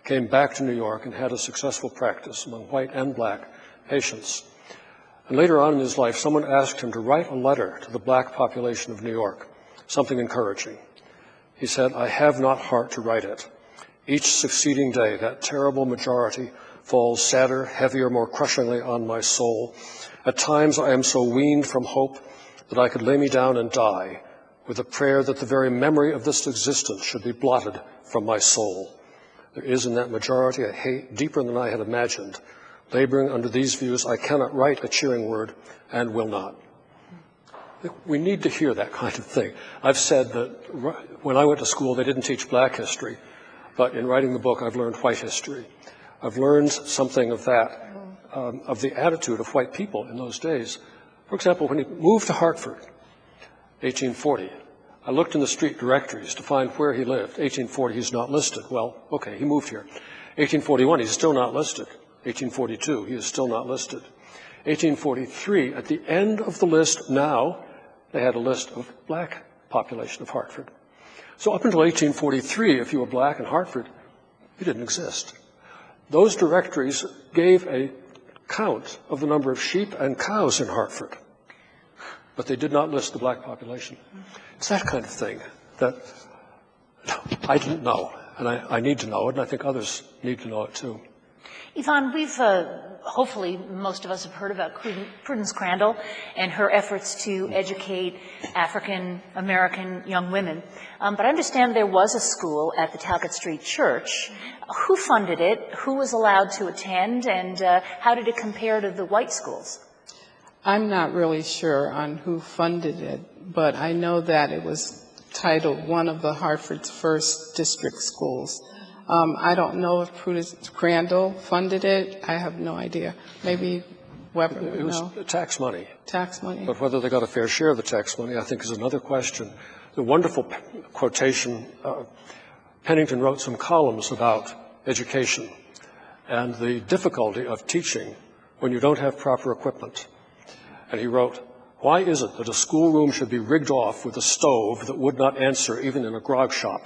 came back to New York and had a successful practice among white and black patients. And later on in his life, someone asked him to write a letter to the black population of New York, something encouraging. He said, "I have not heart to write it. Each succeeding day, that terrible majority falls sadder, heavier, more crushingly on my soul. At times I am so weaned from hope that I could lay me down and die, with a prayer that the very memory of this existence should be blotted from my soul. There is in that majority a hate deeper than I had imagined. Laboring under these views, I cannot write a cheering word and will not." We need to hear that kind of thing. I've said that when I went to school, they didn't teach black history, but in writing the book, I've learned white history. I've learned something of that, of the attitude of white people in those days. For example, when he moved to Hartford, 1840, I looked in the street directories to find where he lived. 1840, he's not listed. Well, okay, he moved here. 1841, he's still not listed. 1842, he is still not listed. 1843, at the end of the list now, they had a list of black population of Hartford. So up until 1843, if you were black in Hartford, you didn't exist. Those directories gave a count of the number of sheep and cows in Hartford, but they did not list the black population. It's that kind of thing that I didn't know, and I need to know it, and I think others need to know it too. Yvonne, we've hopefully most of us have heard about Prudence Crandall and her efforts to educate African American young women. But I understand there was a school at the Talcott Street Church. Who funded it? Who was allowed to attend? And how did it compare to the white schools? I'm not really sure on who funded it, but I know that it was titled one of the Hartford's first district schools. I don't know if Prudence Crandall funded it. I have no idea. Maybe Weber. It was tax money. Tax money. But whether they got a fair share of the tax money, I think, is another question. The wonderful quotation, Pennington wrote some columns about education and the difficulty of teaching when you don't have proper equipment. And he wrote, "Why is it that a schoolroom should be rigged off with a stove that would not answer even in a grog shop?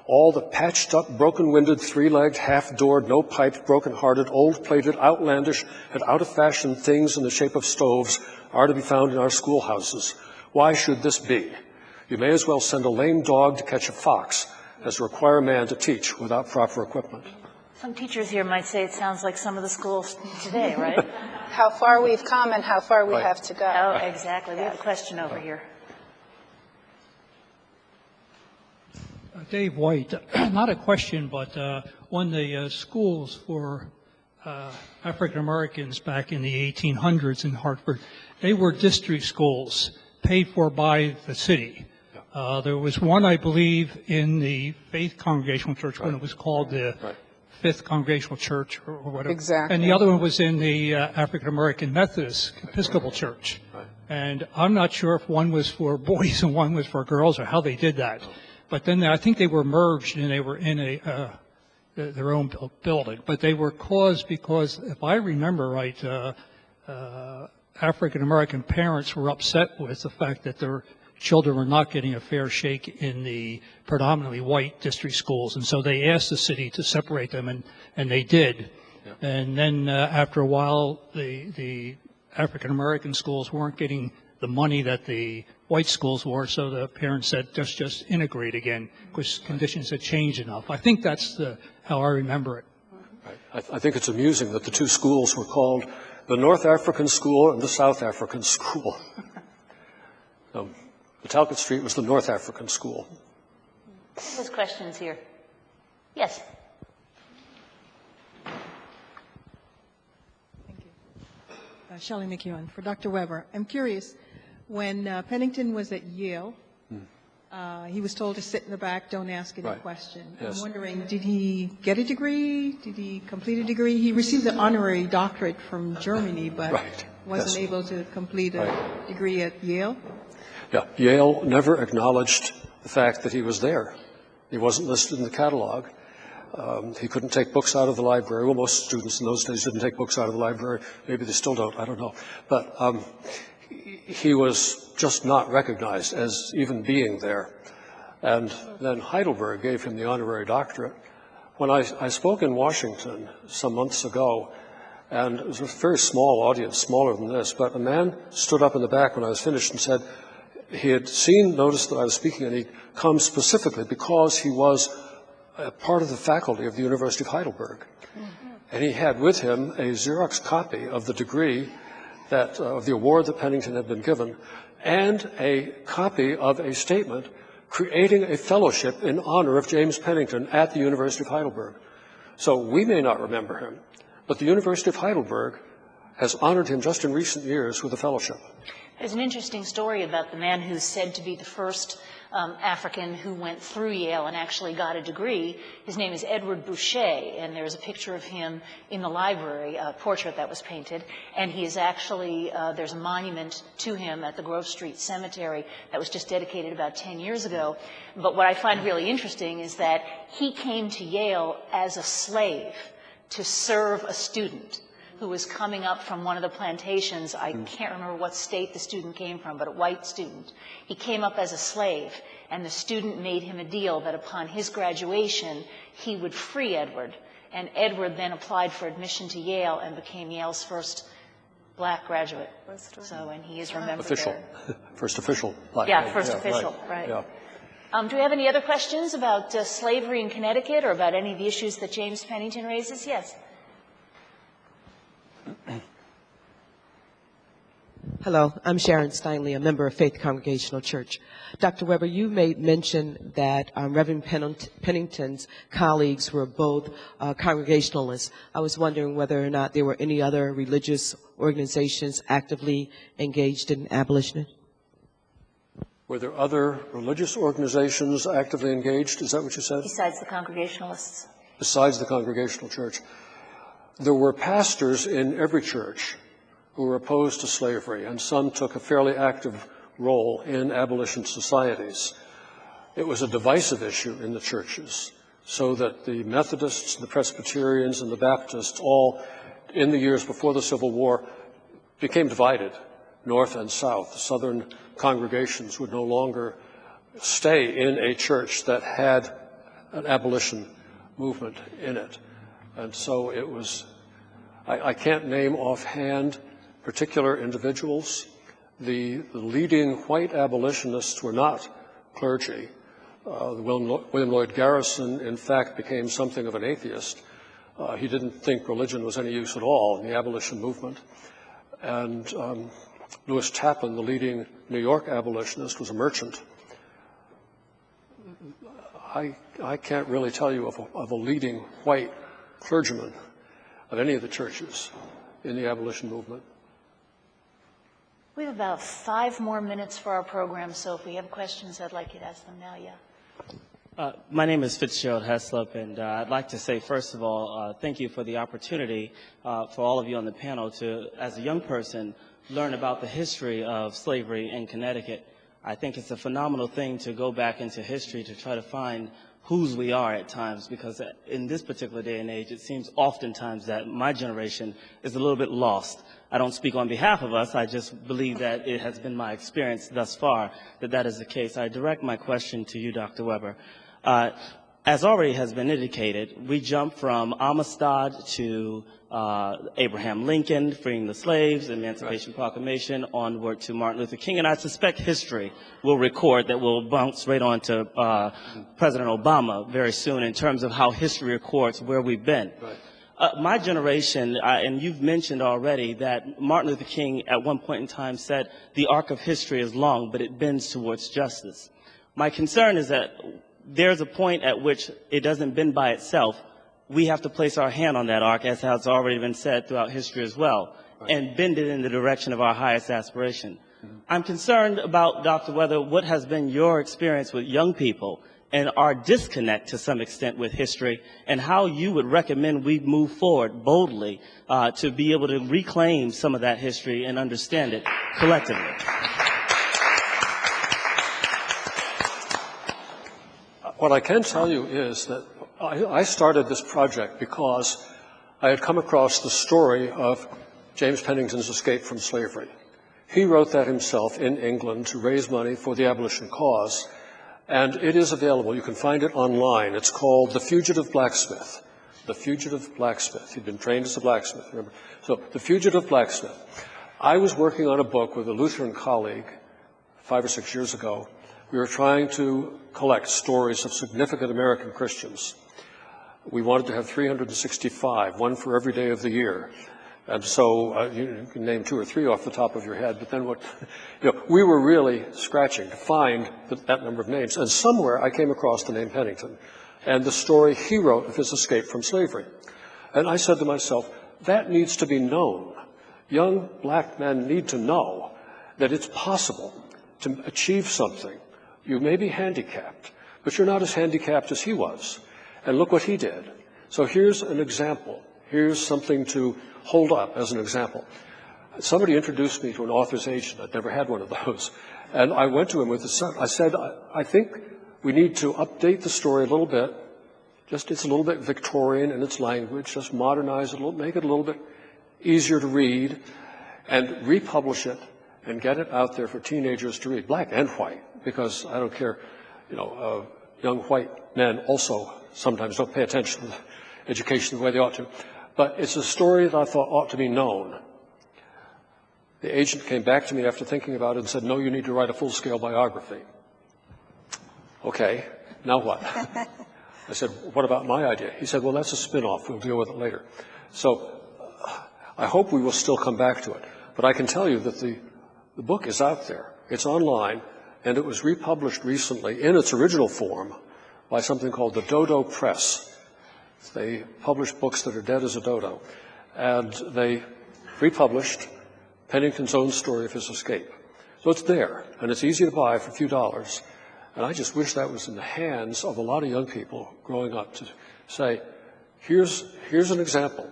All the patched-up, broken-winded, three-legged, half-doored, no-piped, broken-hearted, old-plated, outlandish, and out-of-fashion things in the shape of stoves are to be found in our schoolhouses. Why should this be? You may as well send a lame dog to catch a fox as require a man to teach without proper equipment." Some teachers here might say it sounds like some of the schools today, right? How far we've come and how far we Right. have to go. Oh, exactly. We have a question over here. Dave White, not a question, but when the schools for African Americans back in the 1800s in Hartford, they were district schools paid for by the city. There was one, I believe, in the Faith Congregational Church when it was called the Fifth Congregational Church or whatever. Exactly. And the other one was in the African American Methodist Episcopal Church. And I'm not sure if one was for boys and one was for girls or how they did that. But then I think they were merged and they were in their own building. But they were caused because, if I remember right, African-American parents were upset with the fact that their children were not getting a fair shake in the predominantly white district schools. And so they asked the city to separate them, and they did. Yeah. And then after a while, the African-American schools weren't getting the money that the white schools were, so the parents said, just integrate again, because conditions had changed enough. I think that's how I remember it. Right. I think it's amusing that the two schools were called the North African School and the South African School. Talcott Street was the North African School. There's questions here. Yes. Thank you. Shelley McEwen. For Dr. Weber, I'm curious, when Pennington was at Yale, he was told to sit in the back, don't ask any question. Yes. I'm wondering, did he get a degree? Did he complete a degree? He received an honorary doctorate from Germany, but wasn't able to complete a degree at Yale? Yeah, Yale never acknowledged the fact that he was there. He wasn't listed in the catalog. He couldn't take books out of the library. Well, most students in those days didn't take books out of the library. Maybe they still don't, I don't know. But he was just not recognized as even being there. And then Heidelberg gave him the honorary doctorate. When I spoke in Washington some months ago, and it was a very small audience, smaller than this, but a man stood up in the back when I was finished and said he had noticed that I was speaking, and he'd come specifically because he was a part of the faculty of the University of Heidelberg. Mm-hmm. And he had with him a Xerox copy of the degree of the award that Pennington had been given, and a copy of a statement creating a fellowship in honor of James Pennington at the University of Heidelberg. So we may not remember him, but the University of Heidelberg has honored him just in recent years with a fellowship. There's an interesting story about the man who's said to be the first African who went through Yale and actually got a degree. His name is Edward Boucher, and there's a picture of him in the library, a portrait that was painted, and he is actually, there's a monument to him at the Grove Street Cemetery that was just dedicated about 10 years ago. But what I find really interesting is that he came to Yale as a slave to serve a student who was coming up from one of the plantations. I can't remember what state the student came from, but a white student. He came up as a slave, and the student made him a deal that upon his graduation, he would free Edward. And Edward then applied for admission to Yale and became Yale's first black graduate. So, and he is remembered official. there. First official black. Yeah, first official, right. Yeah. Do we have any other questions about slavery in Connecticut or about any of the issues that James Pennington raises? Yes. Hello, I'm Sharon Steinley, a member of Faith Congregational Church. Dr. Weber, you made mention that Reverend Pennington's colleagues were both Congregationalists. I was wondering whether or not there were any other religious organizations actively engaged in abolitionism. Were there other religious organizations actively engaged? Is that what you said? Besides the Congregationalists. Besides the Congregational Church. There were pastors in every church who were opposed to slavery, and some took a fairly active role in abolition societies. It was a divisive issue in the churches, so that the Methodists, the Presbyterians, and the Baptists all, in the years before the Civil War, became divided, north and south. Southern congregations would no longer stay in a church that had an abolition movement in it. And so it was, I can't name offhand particular individuals. The leading white abolitionists were not clergy. William Lloyd Garrison, in fact, became something of an atheist. He didn't think religion was any use at all in the abolition movement. And Lewis Tappan, the leading New York abolitionist, was a merchant. I can't really tell you of a leading white clergyman of any of the churches in the abolition movement. We have about 5 more minutes for our program, so if we have questions, I'd like you to ask them now, yeah. My name is Fitzgerald Heslop, and I'd like to say, first of all, thank you for the opportunity for all of you on the panel to, as a young person, learn about the history of slavery in Connecticut. I think it's a phenomenal thing to go back into history to try to find whose we are at times, because in this particular day and age, it seems oftentimes that my generation is a little bit lost. I don't speak on behalf of us. I just believe that it has been my experience thus far that that is the case. I direct my question to you, Dr. Weber. As already has been indicated, we jump from Amistad to Abraham Lincoln, freeing the slaves, Emancipation Proclamation, onward to Martin Luther King. And I suspect history will record that we'll bounce right on to President Obama very soon in terms of how history records where we've been. Right. My generation, and you've mentioned already that Martin Luther King at one point in time said, the arc of history is long, but it bends towards justice. My concern is that there's a point at which it doesn't bend by itself. We have to place our hand on that arc, as has already been said throughout history as well, and bend it in the direction of our highest aspiration. I'm concerned about, Dr. Weber, what has been your experience with young people and our disconnect to some extent with history, and how you would recommend we move forward boldly to be able to reclaim some of that history and understand it collectively. What I can tell you is that I started this project because I had come across the story of James Pennington's escape from slavery. He wrote that himself in England to raise money for the abolition cause, and it is available. You can find it online. It's called The Fugitive Blacksmith. The Fugitive Blacksmith. He'd been trained as a blacksmith, remember? So, The Fugitive Blacksmith. I was working on a book with a Lutheran colleague 5 or 6 years ago. We were trying to collect stories of significant American Christians. We wanted to have 365, one for every day of the year. And so you can name 2 or 3 off the top of your head, but then we were really scratching to find that number of names. And somewhere I came across the name Pennington and the story he wrote of his escape from slavery. And I said to myself, that needs to be known. Young black men need to know that it's possible to achieve something. You may be handicapped, but you're not as handicapped as he was. And look what he did. So here's an example. Here's something to hold up as an example. Somebody introduced me to an author's agent. I'd never had one of those. And I went to him with this. I said, I think we need to update the story a little bit. Just it's a little bit Victorian in its language. Just modernize it a little, make it a little bit easier to read, and republish it and get it out there for teenagers to read, black and white. Because I don't care, young white men also sometimes don't pay attention to education the way they ought to. But it's a story that I thought ought to be known. The agent came back to me after thinking about it and said, no, you need to write a full-scale biography. Okay, now what? I said, what about my idea? He said, well, that's a spin-off. We'll deal with it later. So I hope we will still come back to it. But I can tell you that the book is out there. It's online. And it was republished recently in its original form by something called the Dodo Press. They publish books that are dead as a dodo. And they republished Pennington's own story of his escape. So it's there, and it's easy to buy for a few dollars. And I just wish that was in the hands of a lot of young people growing up to say, here's an example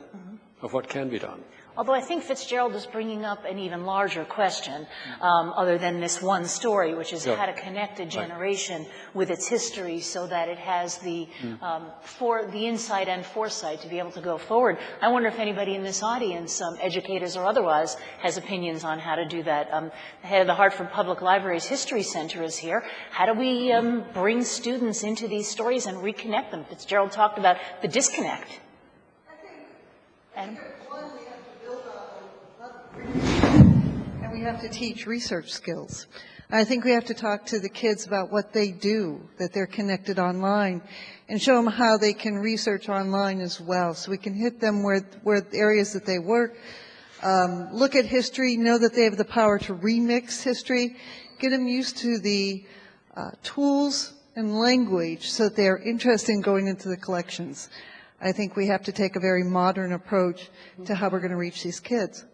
of what can be done. Although I think Fitzgerald is bringing up an even larger question, other than this one story, which is how to connect a generation with its history so that it has the insight and foresight to be able to go forward. I wonder if anybody in this audience, educators or otherwise, has opinions on how to do that. The head of the Hartford Public Library's History Center is here. How do we bring students into these stories and reconnect them? Fitzgerald talked about the disconnect. And we have to teach research skills. I think we have to talk to the kids about what they do, that they're connected online, and show them how they can research online as well, so we can hit them where areas that they work, look at history, know that they have the power to remix history, get them used to the tools and language so that they're interested in going into the collections. I think we have to take a very modern approach to how we're going to reach these kids.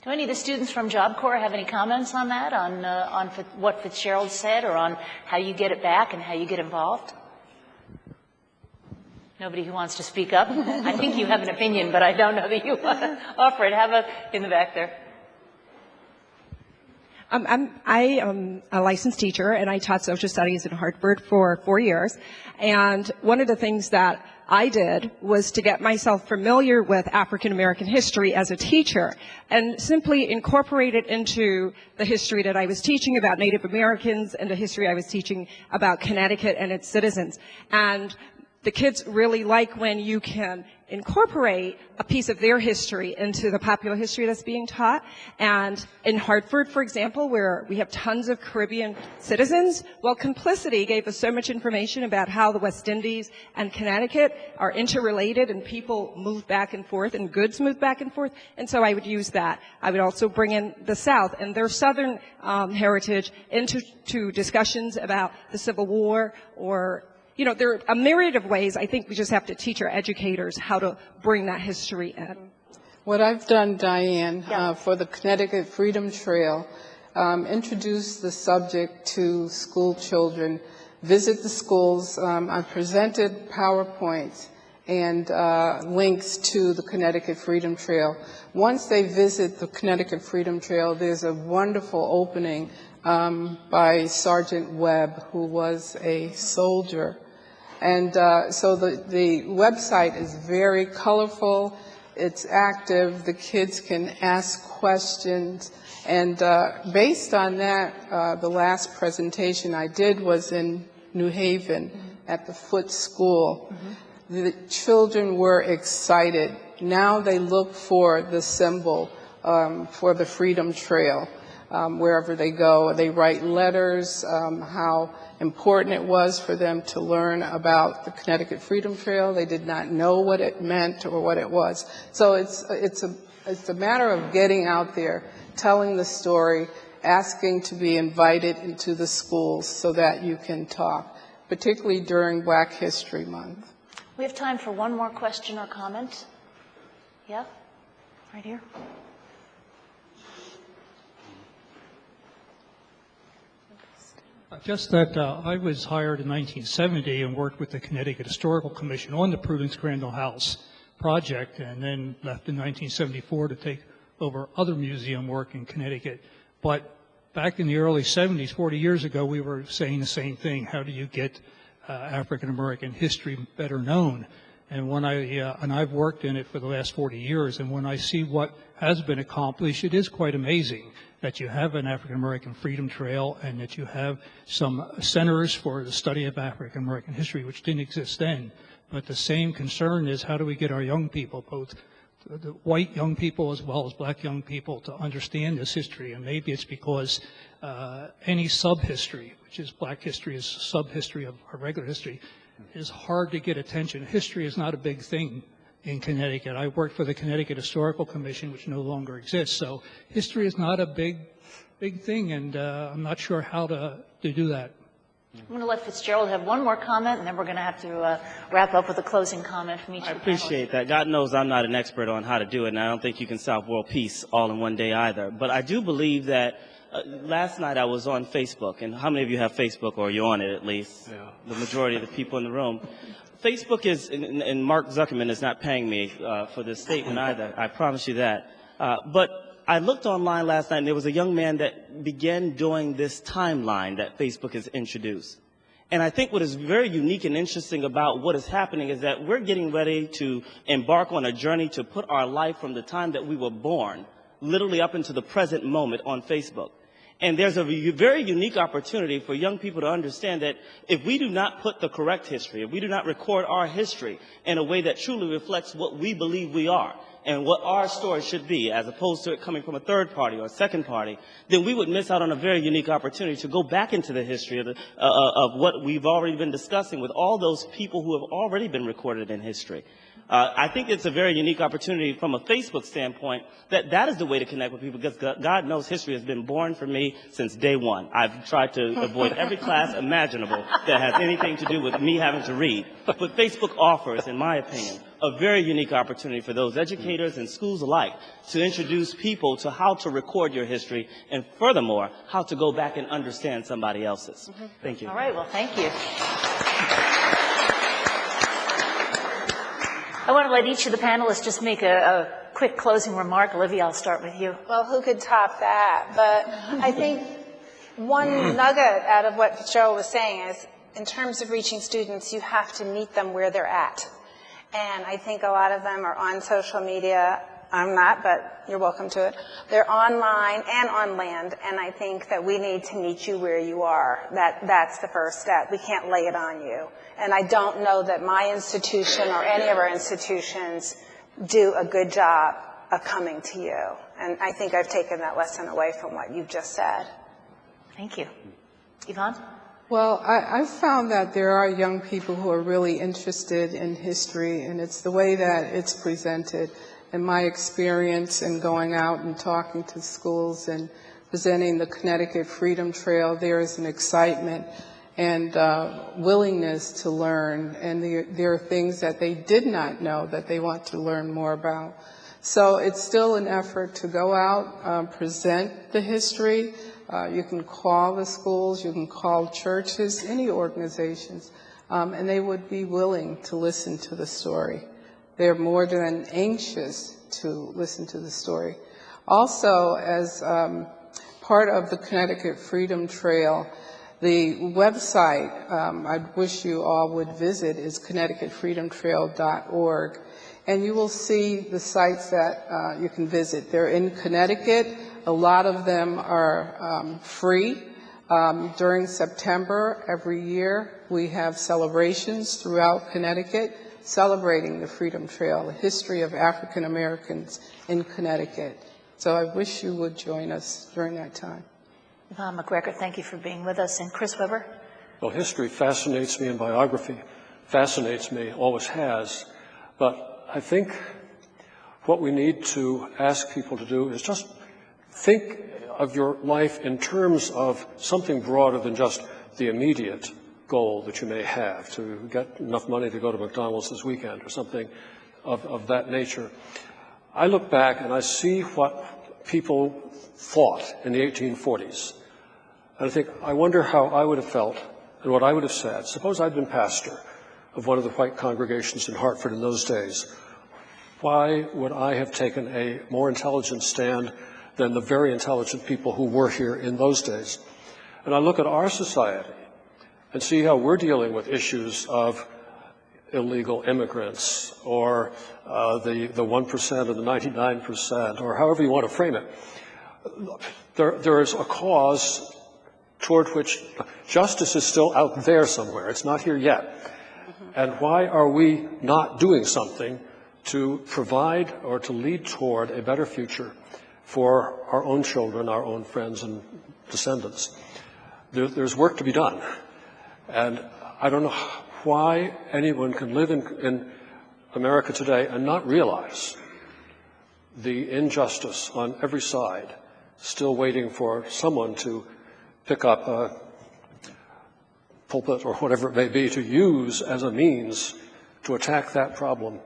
Do any of the students from Job Corps have any comments on that, on what Fitzgerald said, or on how you get it back and how you get involved? Nobody who wants to speak up? I think you have an opinion, but I don't know that you want to offer it. Have a in the back there. I am a licensed teacher, and I taught social studies in Hartford for 4 years. And one of the things that I did was to get myself familiar with African American history as a teacher and simply incorporate it into the history that I was teaching about Native Americans and the history I was teaching about Connecticut and its citizens. And the kids really like when you can incorporate a piece of their history into the popular history that's being taught. And in Hartford, for example, where we have tons of Caribbean citizens, well, Complicity gave us so much information about how the West Indies and Connecticut are interrelated and people move back and forth and goods move back and forth. And so I would use that. I would also bring in the South and their Southern heritage into discussions about the Civil War or there are a myriad of ways. I think we just have to teach our educators how to bring that history in. What I've done, Diane, for the Connecticut Freedom Trail, introduce the subject to school children, visit the schools. I presented PowerPoints and links to the Connecticut Freedom Trail. Once they visit the Connecticut Freedom Trail, there's a wonderful opening by Sergeant Webb, who was a soldier. And so the website is very colorful, it's active, the kids can ask questions, and based on that, the last presentation I did was in New Haven at the Foot School. The children were excited. Now they look for the symbol for the Freedom Trail. Wherever they go, they write letters, how important it was for them to learn about the Connecticut Freedom Trail. They did not know what it meant or what it was. So it's a matter of getting out there, telling the story, asking to be invited into the schools so that you can talk, particularly during Black History Month. We have time for one more question or comment. Yeah, right here. Just that I was hired in 1970 and worked with the Connecticut Historical Commission on the Prudence Crandall House project, and then left in 1974 to take over other museum work in Connecticut. But back in the early 70s, 40 years ago, we were saying the same thing. How do you get African American history better known? And when I've worked in it for the last 40 years, and when I see what has been accomplished, it is quite amazing that you have an African American Freedom Trail and that you have some centers for the study of African American history, which didn't exist then. But the same concern is, how do we get our young people, both the white young people as well as black young people, to understand this history? And maybe it's because any sub-history, which is black history, is sub-history of our regular history, is hard to get attention. History is not a big thing in Connecticut. I worked for the Connecticut Historical Commission, which no longer exists. So history is not a big thing, and I'm not sure how to do that. I'm going to let Fitzgerald have one more comment, and then we're going to have to wrap up with a closing comment from each of the panelists. I appreciate that. God knows I'm not an expert on how to do it, and I don't think you can solve world peace all in one day either. But I do believe that last night I was on Facebook, and how many of you have Facebook, or you're on it at least? Yeah. The majority of the people in the room. Facebook is, and Mark Zuckerman is not paying me for this statement either, I promise you that. But I looked online last night, and there was a young man that began doing this timeline that Facebook has introduced. And I think what is very unique and interesting about what is happening is that we're getting ready to embark on a journey to put our life from the time that we were born, literally up into the present moment, on Facebook. And there's a very unique opportunity for young people to understand that if we do not put the correct history, if we do not record our history in a way that truly reflects what we believe we are and what our story should be, as opposed to it coming from a third party or a second party, then we would miss out on a very unique opportunity to go back into the history of what we've already been discussing with all those people who have already been recorded in history. I think it's a very unique opportunity from a Facebook standpoint that is the way to connect with people, because God knows history has been born for me since day one. I've tried to avoid every class imaginable that has anything to do with me having to read. But Facebook offers, in my opinion, a very unique opportunity for those educators and schools alike to introduce people to how to record your history, and furthermore, how to go back and understand somebody else's. Thank you. All right, well, thank you. I want to let each of the panelists just make a quick closing remark. Olivia, I'll start with you. Well, who could top that? But I think one nugget out of what Cheryl was saying is, in terms of reaching students, you have to meet them where they're at. And I think a lot of them are on social media. I'm not, but you're welcome to it. They're online and on land, and I think that we need to meet you where you are. That's the first step. We can't lay it on you. And I don't know that my institution or any of our institutions do a good job of coming to you. And I think I've taken that lesson away from what you've just said. Thank you. Yvonne? Well, I've found that there are young people who are really interested in history, and it's the way that it's presented. In my experience in going out and talking to schools and presenting the Connecticut Freedom Trail, there is an excitement and willingness to learn, and there are things that they did not know that they want to learn more about. So it's still an effort to go out, present the history. You can call the schools, you can call churches, any organizations, and they would be willing to listen to the story. They're more than anxious to listen to the story. Also, as part of the Connecticut Freedom Trail, the website I wish you all would visit is connecticutfreedomtrail.org, and you will see the sites that you can visit. They're in Connecticut. A lot of them are free. During September every year, we have celebrations throughout Connecticut celebrating the Freedom Trail, the history of African Americans in Connecticut. So I wish you would join us during that time. Yvonne McGregor, thank you for being with us. And Chris Weber? Well, history fascinates me, and biography fascinates me, always has. But I think what we need to ask people to do is just think of your life in terms of something broader than just the immediate goal that you may have, to get enough money to go to McDonald's this weekend or something of that nature. I look back and I see what people thought in the 1840s. And I think, I wonder how I would have felt and what I would have said. Suppose I'd been pastor of one of the white congregations in Hartford in those days. Why would I have taken a more intelligent stand than the very intelligent people who were here in those days? And I look at our society and see how we're dealing with issues of illegal immigrants or the 1% or the 99%, or however you want to frame it. There is a cause toward which justice is still out there somewhere. It's not here yet. And why are we not doing something to provide or to lead toward a better future for our own children, our own friends and descendants? There's work to be done. And I don't know why anyone can live in America today and not realize the injustice on every side, still waiting for someone to pick up a pulpit or whatever it may be to use as a means to attack that problem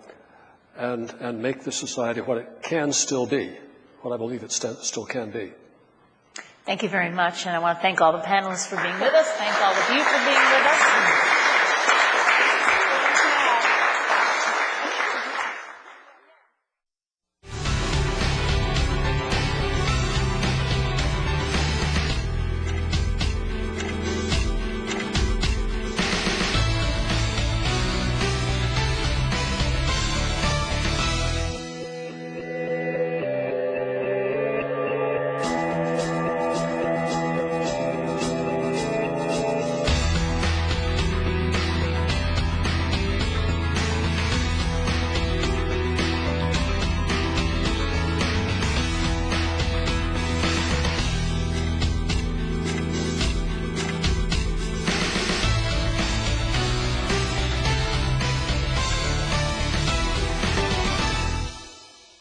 and make this society what it can still be, what I believe it still can be. Thank you very much, and I want to thank all the panelists for being with us. Thank all of you for being with us.